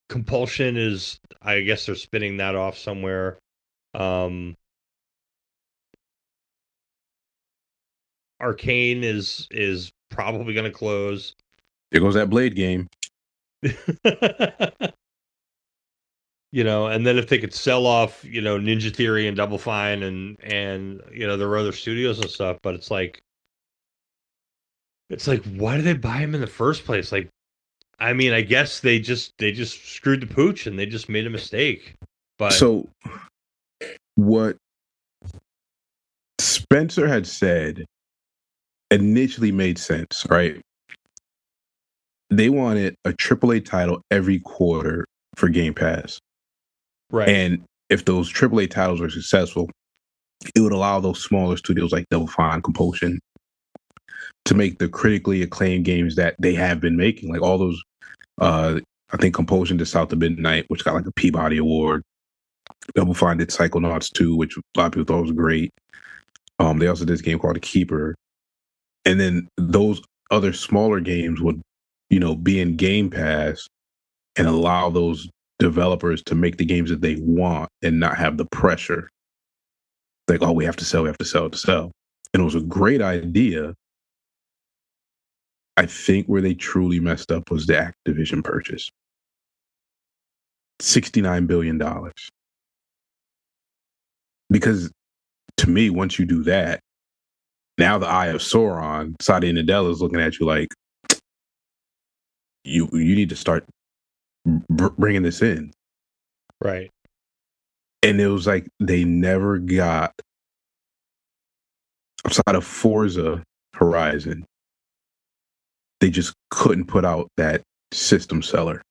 Compulsion is, I guess they're spinning that off somewhere. Arcane is probably going to close. There goes that Blade game. And then if they could sell off, Ninja Theory and Double Fine and there were other studios and stuff, but it's like why did they buy him in the first place? Like, I mean, I guess they just screwed the pooch and they just made a mistake. But so what Spencer had said initially made sense, right? They wanted a AAA title every quarter for Game Pass. Right. And if those AAA titles were successful, it would allow those smaller studios like Double Fine, Compulsion to make the critically acclaimed games that they have been making. Like all those, I think Compulsion did South of Midnight, which got like a Peabody Award. Double Fine did Psychonauts 2, which a lot of people thought was great. They also did this game called The Keeper. And then those other smaller games would, be in Game Pass and allow those developers to make the games that they want and not have the pressure. Like, oh, we have to sell. And it was a great idea. I think where they truly messed up was the Activision purchase. $69 billion. Because to me, once you do that, now the Eye of Sauron, Satya Nadella is looking at you like, you need to start bringing this in. Right. And it was like they never got, outside of Forza Horizon, they just couldn't put out that system seller,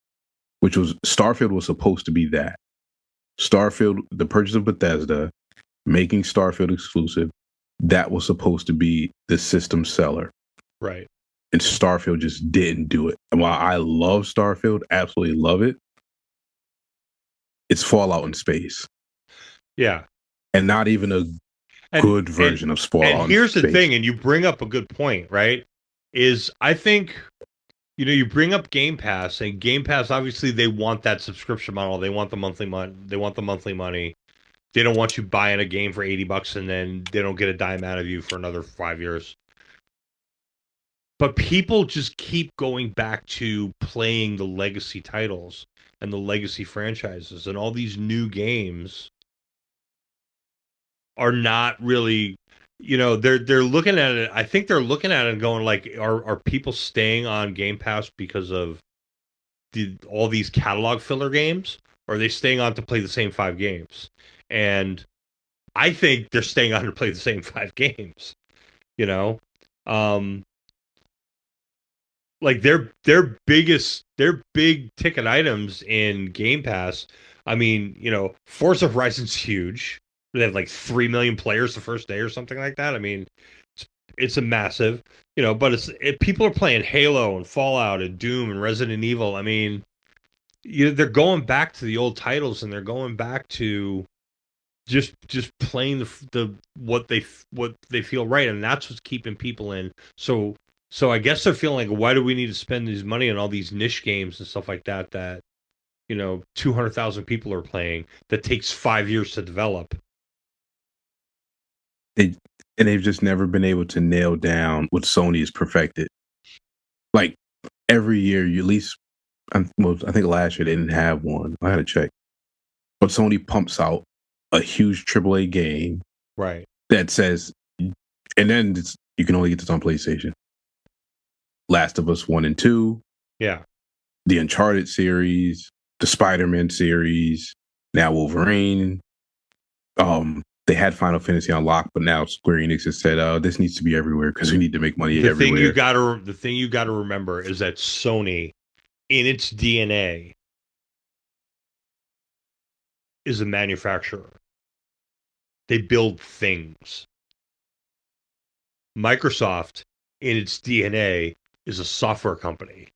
which was Starfield was supposed to be that. Starfield, the purchase of Bethesda, making Starfield exclusive, that was supposed to be the system seller. Right. And Starfield just didn't do it. And while I love Starfield, absolutely love it, it's Fallout in space. Yeah. And not even a good version of Fallout in space. And here's the thing, and you bring up a good point, right? Is I think, you bring up Game Pass, and Game Pass, obviously, they want that subscription model. They want the monthly money. They don't want you buying a game for $80 and then they don't get a dime out of you for another 5 years. But people just keep going back to playing the legacy titles and the legacy franchises, and all these new games are not really, they're looking at it. I think they're looking at it and going like, are people staying on Game Pass because of all these catalog filler games, or are they staying on to play the same 5 games? And I think they're staying on to play the same 5 games. Like their big ticket items in Game Pass I mean, Forza Horizon's huge. They have like 3 million players the first day or something like that. I mean, it's a massive, but people are playing Halo and Fallout and Doom and Resident Evil. I mean, they're going back to the old titles and they're going back to just playing what they feel right, and that's what's keeping people in. So I guess they're feeling like, why do we need to spend this money on all these niche games and stuff like that 200,000 people are playing that takes 5 years to develop. They've just never been able to nail down what Sony has perfected. Like every year, you at least, I think last year they didn't have one. I had to check, but Sony pumps out a huge AAA game, right? That says, and then you can only get this on PlayStation. Last of Us 1 and 2, yeah, the Uncharted series, the Spider-Man series, now Wolverine. They had Final Fantasy on lock, but now Square Enix has said, this needs to be everywhere because we need to make money everywhere. The thing you gotta remember is that Sony, in its DNA, is a manufacturer. They build things. Microsoft, in its DNA, is a software company.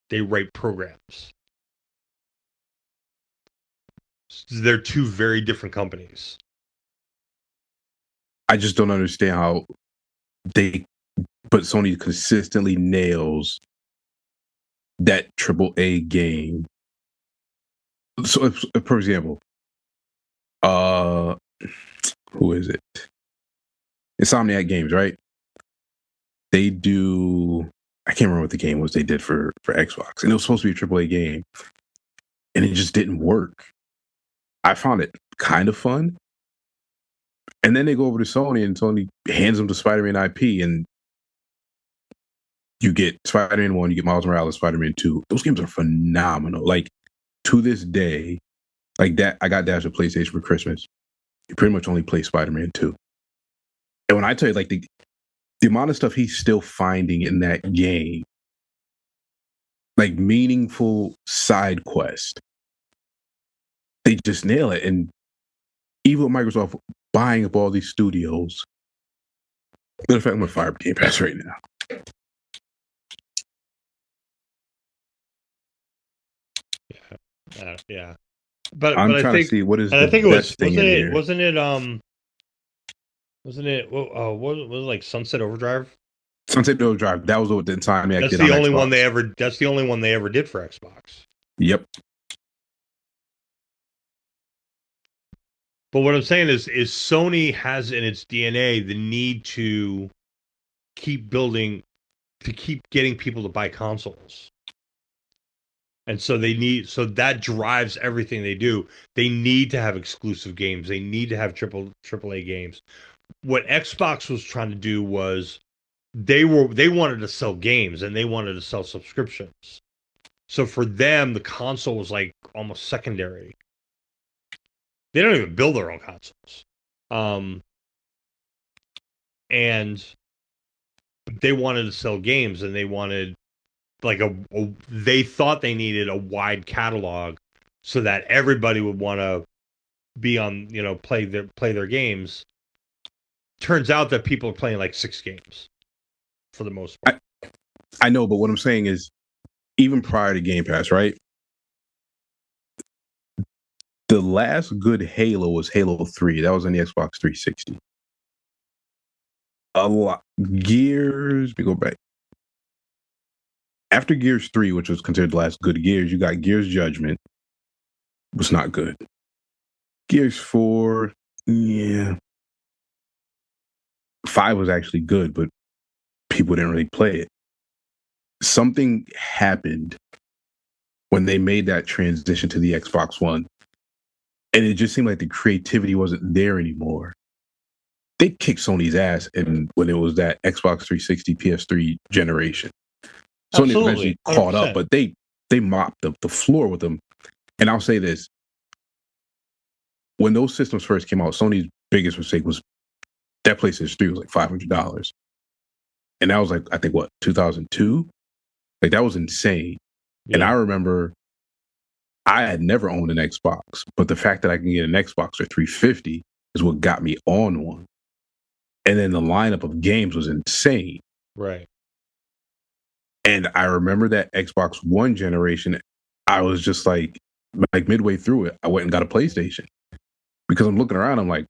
They write programs. They're two very different companies. I just don't understand how but Sony consistently nails that AAA game. So, for example, who is it? Insomniac Games, right? They do. I can't remember what the game was they did for Xbox, and it was supposed to be a AAA game, and it just didn't work. I found it kind of fun, and then they go over to Sony, and Sony hands them the Spider-Man IP, and you get Spider-Man 1, you get Miles Morales, Spider-Man 2. Those games are phenomenal. Like, to this day, like that, I got Dash a PlayStation for Christmas. You pretty much only play Spider-Man 2. And when I tell you, like, the amount of stuff he's still finding in that game, like meaningful side quest, they just nail it. And even with Microsoft buying up all these studios, matter of fact, I'm gonna fire up Game Pass right now. Yeah. But I'm I trying think, to see what is and the I think best thing in here. Wasn't it was it like Sunset Overdrive? Sunset Overdrive. That was what the time they That's did the on only Xbox. That's the only one they ever did for Xbox. Yep. But what I'm saying is Sony has in its DNA the need to keep building, to keep getting people to buy consoles. And so so that drives everything they do. They need to have exclusive games. They need to have AAA games. What Xbox was trying to do was they wanted to sell games and they wanted to sell subscriptions. So for them, the console was like almost secondary. They don't even build their own consoles. And they wanted to sell games, and they wanted like they thought they needed a wide catalog so that everybody would want to be on, play their games. Turns out that people are playing like 6 games for the most part. I know, but what I'm saying is, even prior to Game Pass, right? The last good Halo was Halo 3. That was on the Xbox 360. A lot. Gears, we go back. After Gears 3, which was considered the last good Gears, you got Gears Judgment. Was not good. Gears 4, yeah. 5 was actually good, but people didn't really play it. Something happened when they made that transition to the Xbox One, and it just seemed like the creativity wasn't there anymore. They kicked Sony's ass when it was that Xbox 360, PS3 generation. Sony eventually caught up, but they mopped up the floor with them. And I'll say this. When those systems first came out, Sony's biggest mistake was that PlayStation 3 was like $500. And that was like, I think, 2002? Like, that was insane. Yeah. And I remember I had never owned an Xbox, but the fact that I can get an Xbox for $350 is what got me on one. And then the lineup of games was insane. Right. And I remember that Xbox One generation, I was just like midway through it, I went and got a PlayStation. Because I'm looking around, I'm like,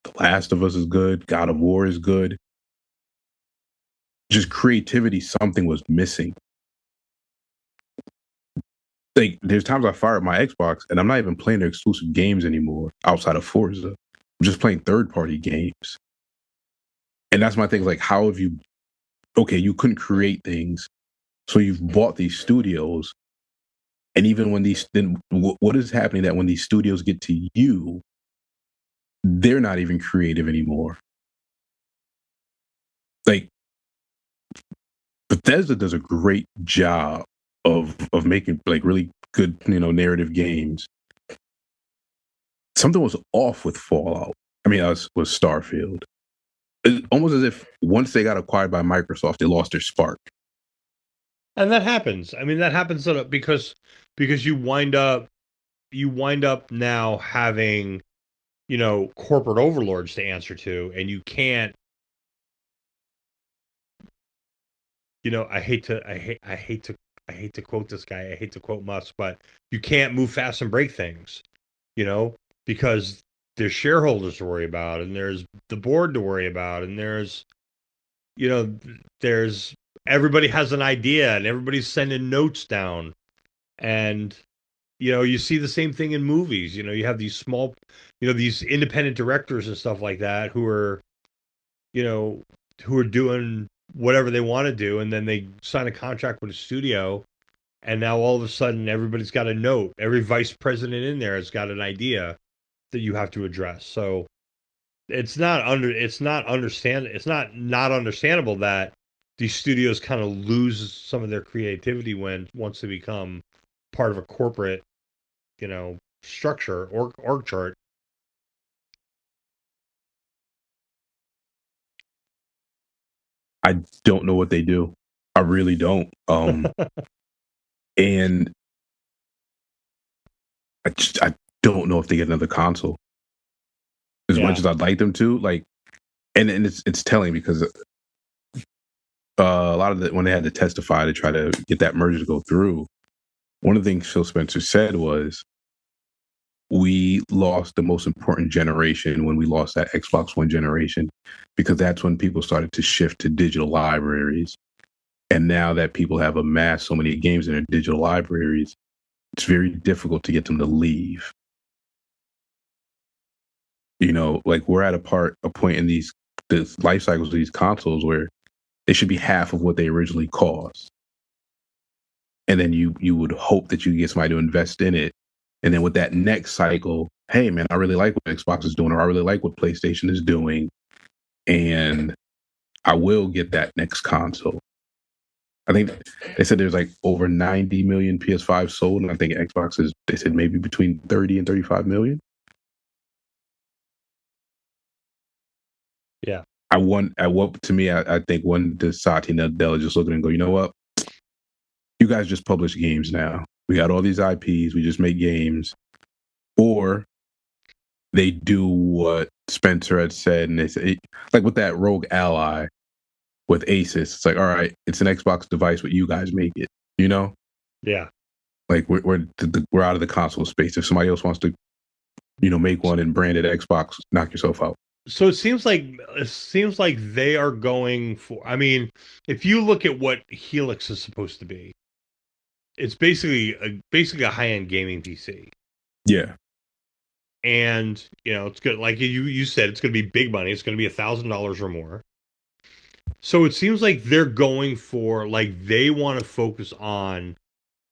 The Last of Us is good, God of War is good. Just creativity, something was missing. Like, there's times I fire up my Xbox and I'm not even playing the exclusive games anymore outside of Forza. I'm just playing third-party games. And that's my thing, like, how have you, okay, you couldn't create things, so you've bought these studios, and even when these, then what is happening that when these studios get to you, they're not even creative anymore. Like, Bethesda does a great job of making like really good, narrative games. Something was off with Fallout. I mean, was Starfield. It's almost as if once they got acquired by Microsoft, they lost their spark. And that happens. I mean, that happens because you wind up now having, corporate overlords to answer to, and you can't. I hate to quote this guy. I hate to quote Musk, but you can't move fast and break things, because there's shareholders to worry about, and there's the board to worry about, and there's everybody has an idea, and everybody's sending notes down, and you see the same thing in movies. You have these small, these independent directors and stuff like that who are doing whatever they want to do, and then they sign a contract with a studio, and now all of a sudden everybody's got a note. Every vice president in there has got an idea that you have to address. So it's not understandable that these studios kind of lose some of their creativity once they become part of a corporate, structure or org chart. I don't know what they do. I really don't. And I don't know if they get another console. As much as I'd like them to, like, and it's telling because a lot of when they had to testify to try to get that merger to go through, one of the things Phil Spencer said was, we lost the most important generation when we lost that Xbox One generation, because that's when people started to shift to digital libraries. And now that people have amassed so many games in their digital libraries, it's very difficult to get them to leave. Like, we're at a point in the life cycles of these consoles where they should be half of what they originally cost. And then you would hope that you get somebody to invest in it. And then with that next cycle, hey man, I really like what Xbox is doing, or I really like what PlayStation is doing, and I will get that next console. I think they said there's like over 90 million PS5 sold, and I think Xbox they said maybe between 30 and 35 million. Yeah. I think one Satya Nadella just looking and go, you know what? You guys just publish games now. We got all these IPs. We just make games. Or they do what Spencer had said, and they say, like with that Rogue Ally with Asus, it's like, all right, it's an Xbox device, but you guys make it. Yeah. Like we're out of the console space. If somebody else wants to, make one and brand it Xbox, knock yourself out. So it seems like they are going for. I mean, if you look at what Helix is supposed to be, it's basically a high-end gaming PC. Yeah. And it's good. Like you said, it's going to be big money. It's going to be $1,000 or more. So it seems like they're going for, like, they want to focus on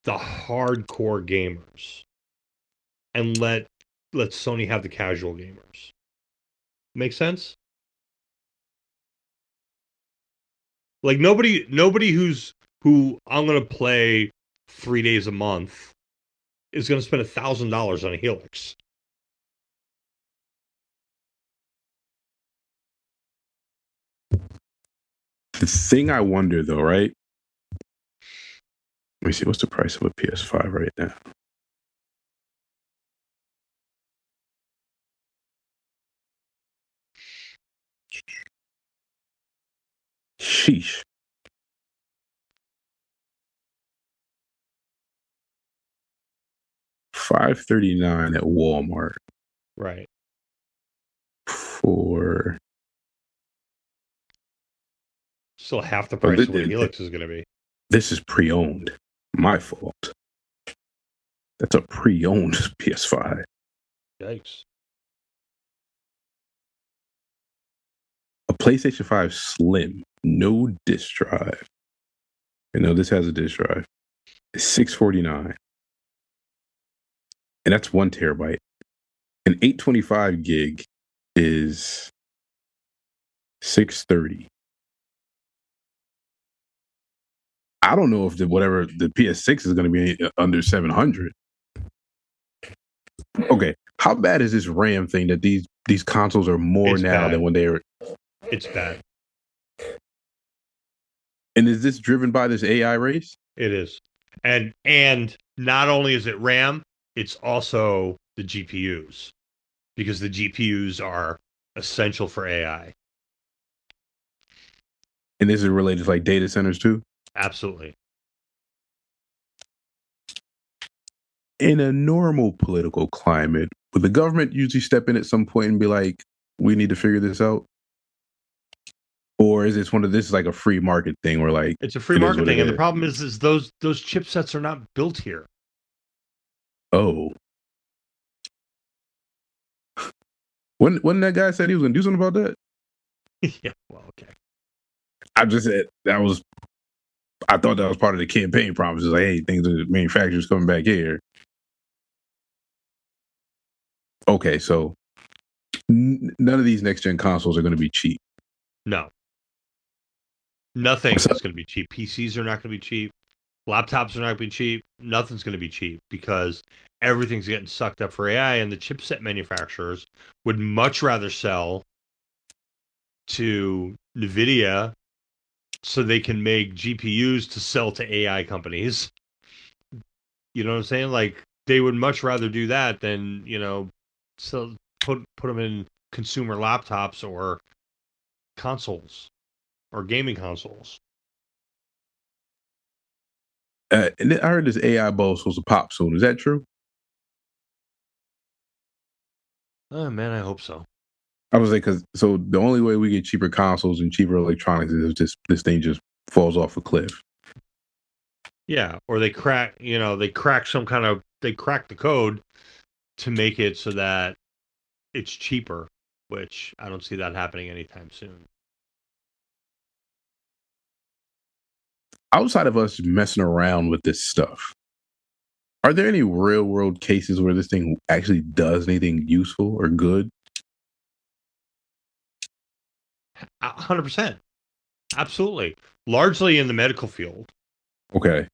the hardcore gamers and let Sony have the casual gamers. Make sense? Like, nobody who I'm gonna play 3 days a month is gonna spend $1,000 on a Helix. The thing I wonder though, right? Let me see, what's the price of a PS5 right now? Sheesh. $5.39 at Walmart. Right. For still half the price of what Helix is going to be. This is pre-owned. My fault. That's a pre-owned PS5. Yikes. A PlayStation 5 Slim, no disc drive. You know, this has a disc drive. It's $649. And that's 1 terabyte. An 825 gig is $630. I don't know if the PS6 is going to be under 700. Okay, how bad is this RAM thing that these consoles are more now than when they were? It's bad. And is this driven by this AI race? It is. And not only is it RAM, it's also the GPUs, because the GPUs are essential for AI. And this is related to like data centers too? Absolutely. In a normal political climate, would the government usually step in at some point and be like, we need to figure this out? Or is this this is like a free market thing where like it's a free market thing, and the problem is those chipsets are not built here. Oh. When that guy said he was gonna do something about that? Yeah, well, okay. I just said I thought that was part of the campaign promises. Like, hey, things are manufacturers coming back here. Okay, so none of these next gen consoles are going to be cheap. No. Nothing is going to be cheap. PCs are not going to be cheap. Laptops are not going to be cheap. Nothing's going to be cheap because everything's getting sucked up for AI, and the chipset manufacturers would much rather sell to NVIDIA so they can make GPUs to sell to AI companies. You know what I'm saying? Like, they would much rather do that than, put them in consumer laptops or consoles or gaming consoles. And I heard this AI ball is supposed to pop soon. Is that true? Oh man, I hope so. I was like, so the only way we get cheaper consoles and cheaper electronics is if this thing just falls off a cliff. Yeah, or they crack the code to make it so that it's cheaper, which I don't see that happening anytime soon. Outside of us messing around with this stuff, are there any real world cases where this thing actually does anything useful or good? 100%. Absolutely. Largely in the medical field. Okay.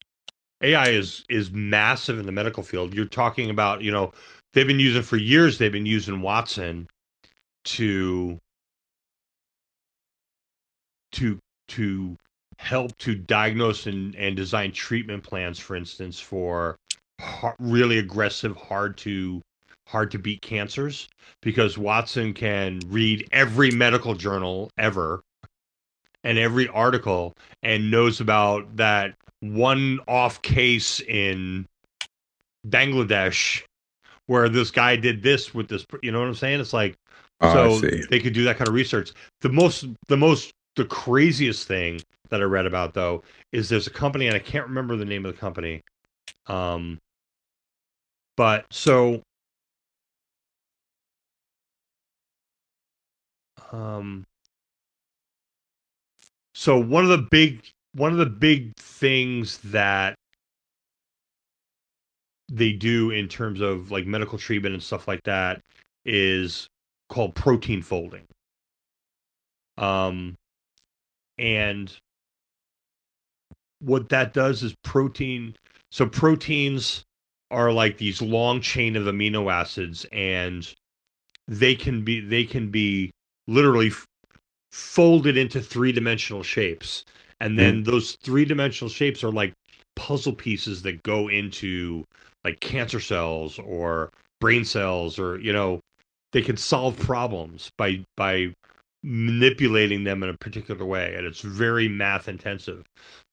AI is massive in the medical field. You're talking about, they've been using Watson to help to diagnose and design treatment plans, for instance, for really aggressive, hard to beat cancers, because Watson can read every medical journal ever and every article and knows about that one off case in Bangladesh where this guy did this with this, you know what I'm saying? It's like, so they could do that kind of research. The craziest thing that I read about, though, is there's a company, and I can't remember the name of the company. But so one of the big things that they do in terms of like medical treatment and stuff like that is called protein folding. And what that does is proteins are like these long chain of amino acids, and they can be literally folded into three-dimensional shapes. And then those three-dimensional shapes are like puzzle pieces that go into like cancer cells or brain cells, or they can solve problems by manipulating them in a particular way, and it's very math intensive.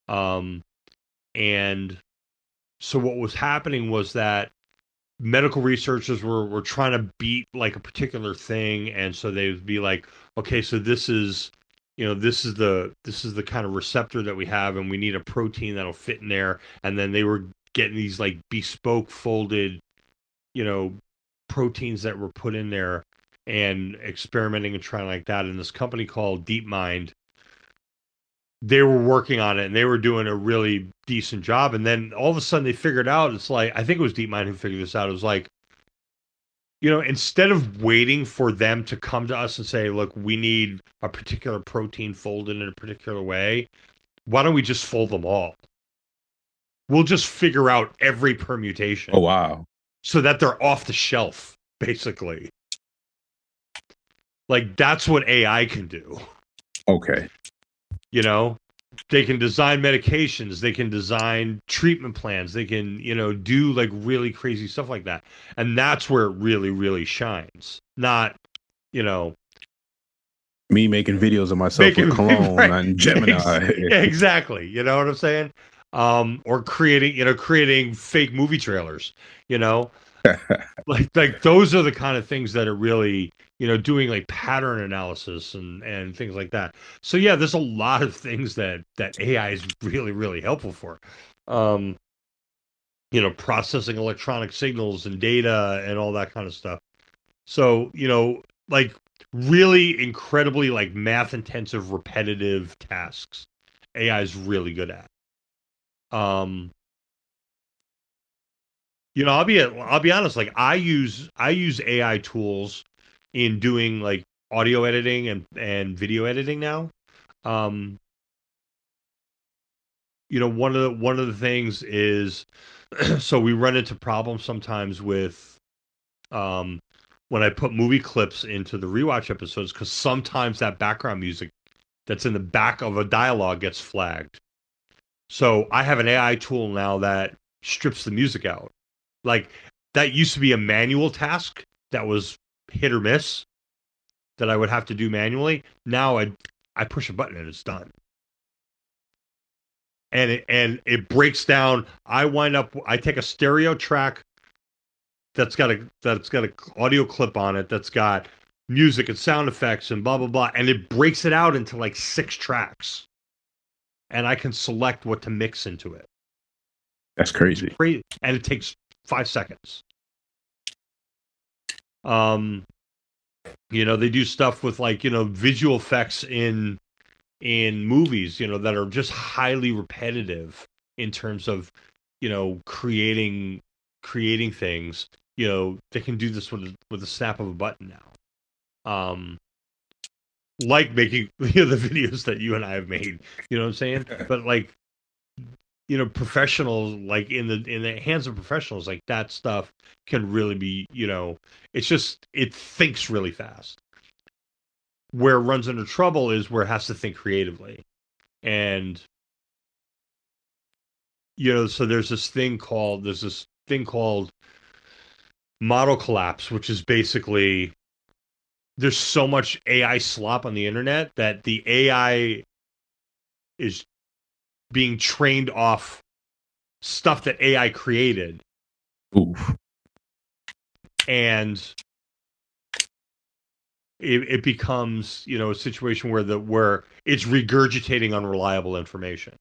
And so what was happening was that medical researchers were trying to beat like a particular thing, and so they would be like, okay, so this is the kind of receptor that we have, and we need a protein that'll fit in there. And then they were getting these like bespoke folded, proteins that were put in there, and experimenting and trying like that. And this company called DeepMind, they were working on it, and they were doing a really decent job. And then all of a sudden they figured out, it's like, I think it was DeepMind who figured this out. It was like, instead of waiting for them to come to us and say, look, we need a particular protein folded in a particular way, why don't we just fold them all? We'll just figure out every permutation. Oh, wow. So that they're off the shelf, basically. Like, that's what AI can do. Okay. They can design medications, they can design treatment plans, they can, do like really crazy stuff like that. And that's where it really, really shines. Not, me making videos of myself with cologne and Gemini. Exactly. You know what I'm saying? Or creating fake movie trailers, like those are the kind of things that are really, doing like pattern analysis and things like that. So yeah, there's a lot of things that AI is really, really helpful for. Processing electronic signals and data and all that kind of stuff. So, like really incredibly like math intensive, repetitive tasks, AI is really good at. I'll be honest, like I use AI tools in doing like audio editing and video editing now. One of the things is so we run into problems sometimes with when I put movie clips into the rewatch episodes, because sometimes that background music that's in the back of a dialogue gets flagged. So I have an AI tool now that strips the music out. Like, that used to be a manual task that was hit or miss that I would have to do manually. Now I push a button and it's done. And it breaks down. I take a stereo track that's got a audio clip on it, that's got music and sound effects and blah blah blah, and it breaks it out into like 6 tracks. And I can select what to mix into it. That's crazy. And it takes 5 seconds. They do stuff with like, visual effects in movies, that are just highly repetitive in terms of, creating things. They can do this with a snap of a button now. Like making the videos that you and I have made, you know what I'm saying? But like, professionals, like in the hands of professionals, like that stuff can really be, it thinks really fast. Where it runs into trouble is where it has to think creatively. And, so there's this thing called model collapse, which is basically, there's so much AI slop on the internet that the AI is being trained off stuff that AI created. Oof. And it becomes, a situation where it's regurgitating unreliable information.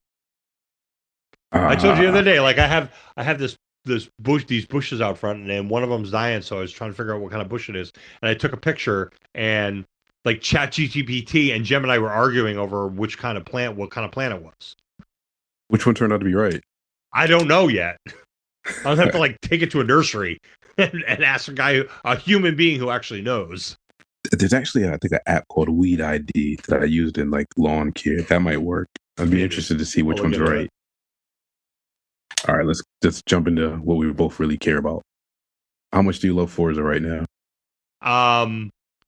I told you the other day, like I have this these bushes out front, and then one of them's dying, so I was trying to figure out what kind of bush it is, and I took a picture, and like ChatGPT and Gemini were arguing over what kind of plant it was. Which one turned out to be right? I don't know yet. I'll have to like take it to a nursery and ask a human being who actually knows. There's actually, I think, an app called Weed ID that I used in like lawn care. That might work. I'd be interested to see which one's right. All right, let's just jump into what we both really care about. How much do you love Forza right now?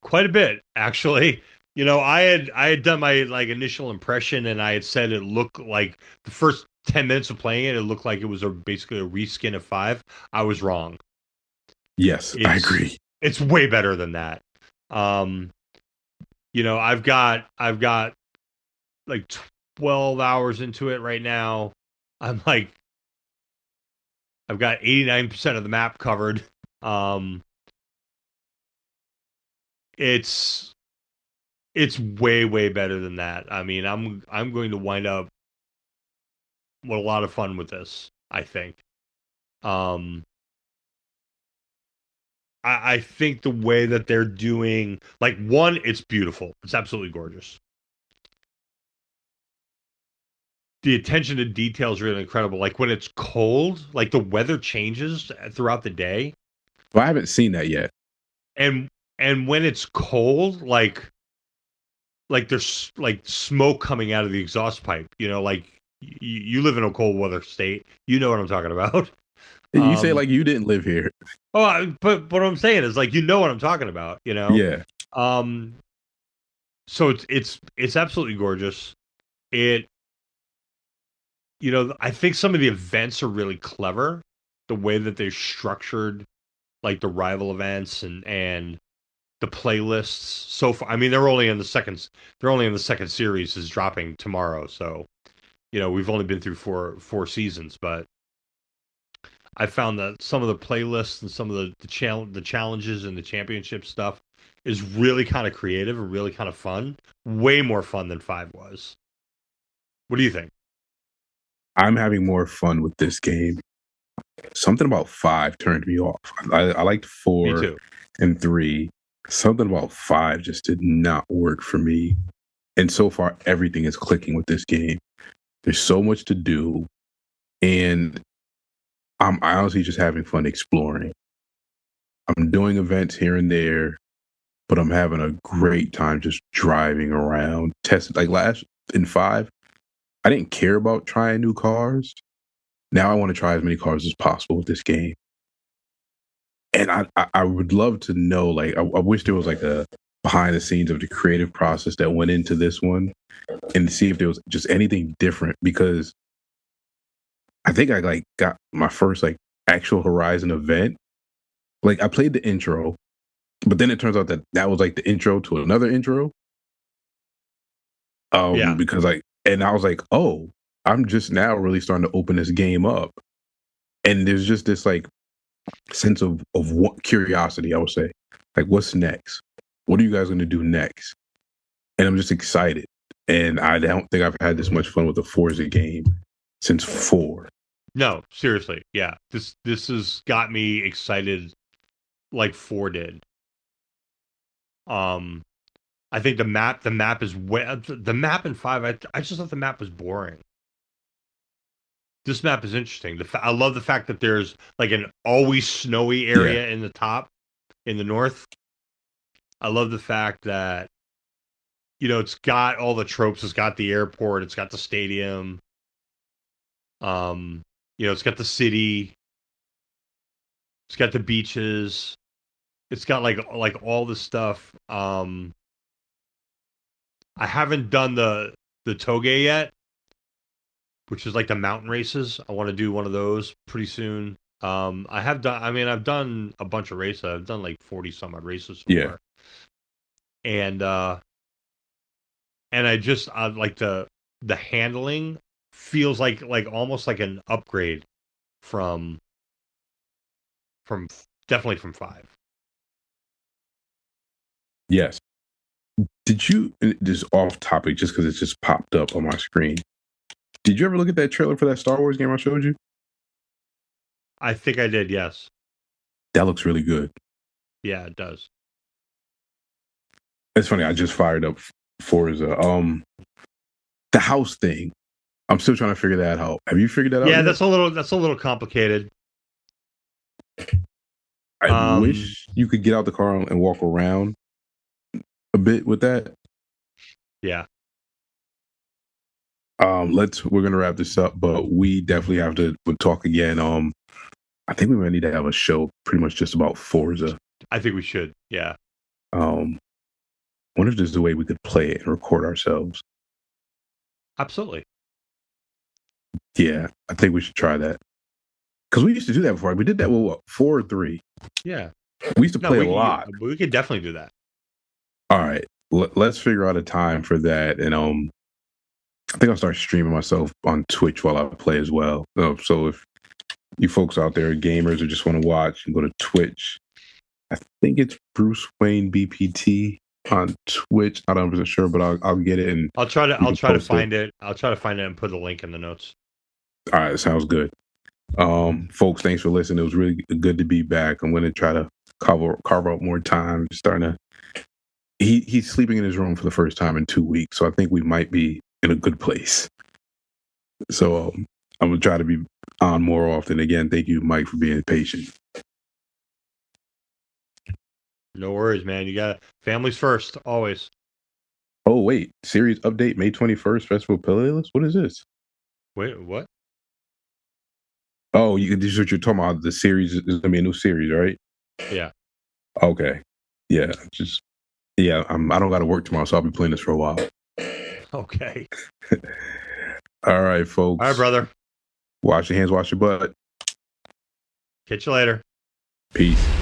Quite a bit, actually. I had done my like initial impression, and I had said it looked like the first 10 minutes of playing it looked like it was basically a reskin of 5. I was wrong. Yes, I agree. It's way better than that. I've got like 12 hours into it right now. I've got 89% of the map covered. It's way, way better than that. I mean, I'm going to wind up with a lot of fun with this, I think. I think the way that they're doing, like, one, it's beautiful. It's absolutely gorgeous. The attention to detail is really incredible. Like when it's cold, like the weather changes throughout the day. Well, I haven't seen that yet. And when it's cold, like there's like smoke coming out of the exhaust pipe. Like you live in a cold weather state. You know what I'm talking about. You say like you didn't live here. But what I'm saying is like what I'm talking about. Yeah. So it's absolutely gorgeous. I think some of the events are really clever. The way that they're structured, like the rival events and the playlists. So far, I mean, they're only in the second. They're only in the second series is dropping tomorrow. So, we've only been through four seasons, but I found that some of the playlists and some of the challenges and the championship stuff is really kind of creative and really kind of fun. Way more fun than 5 was. What do you think? I'm having more fun with this game. Something about 5 turned me off. I liked 4 and 3. Something about 5 just did not work for me. And so far, everything is clicking with this game. There's so much to do. And I'm honestly just having fun exploring. I'm doing events here and there, but I'm having a great time just driving around, testing. Like last in 5, I didn't care about trying new cars. Now I want to try as many cars as possible with this game. And I would love to know, like, I wish there was like a behind the scenes of the creative process that went into this one and see if there was just anything different, because I think I like got my first like actual Horizon event. Like I played the intro, but then it turns out that was like the intro to another intro. Because and I was like, oh, I'm just now really starting to open this game up. And there's just this like sense of what curiosity, I would say. Like, what's next? What are you guys going to do next? And I'm just excited. And I don't think I've had this much fun with a Forza game since 4. No, seriously. Yeah. This has got me excited like 4 did. I think the map is the map in 5. I just thought the map was boring. This map is interesting. I love the fact that there's like an always snowy area in the top, in the north. I love the fact that it's got all the tropes. It's got the airport. It's got the stadium. It's got the city. It's got the beaches. It's got like all the stuff. I haven't done the toge yet, which is like the mountain races. I want to do one of those pretty soon. I've done a bunch of races. I've done like 40 some odd races so far. And I just like the handling feels like almost like an upgrade from definitely from 5. Yes. Did you, this off topic just because it just popped up on my screen, did you ever look at that trailer for that Star Wars game I showed you? I think I did, yes. That looks really good. Yeah, it does. It's funny, I just fired up Forza. The house thing, I'm still trying to figure that out. Have you figured that out? Yeah, that's a little complicated. I wish you could get out the car and walk around a bit with that. Yeah. We're gonna wrap this up, but we definitely have to talk again. I think we might need to have a show pretty much just about Forza. I think we should. Yeah. Wonder if there's a way we could play it and record ourselves. Absolutely. Yeah, I think we should try that. Because we used to do that before. We did that with what, 4 or 3? Yeah. We used to play a lot. We could definitely do that. All right. let's figure out a time for that, and I think I'll start streaming myself on Twitch while I play as well. So if you folks out there, gamers, or just want to watch, and go to Twitch. I think it's Bruce Wayne BPT on Twitch. I don't know sure, but I'll get it, and I'll try to find it. I'll try to find it and put the link in the notes. All right, sounds good. Folks, thanks for listening. It was really good to be back. I'm going to try to carve out more time. Starting to, he's sleeping in his room for the first time in 2 weeks, so I think we might be in a good place. So I'm going to try to be on more often. Again, thank you, Mike, for being patient. No worries, man. You got families first, always. Oh, wait. Series update, May 21st, Festival playlist? What is this? Wait, what? Oh, this is what you're talking about. The series is going to be a new series, right? Yeah. Okay. Yeah. I don't got to work tomorrow, so I'll be playing this for a while. Okay. All right, folks. All right, brother. Wash your hands, wash your butt. Catch you later. Peace.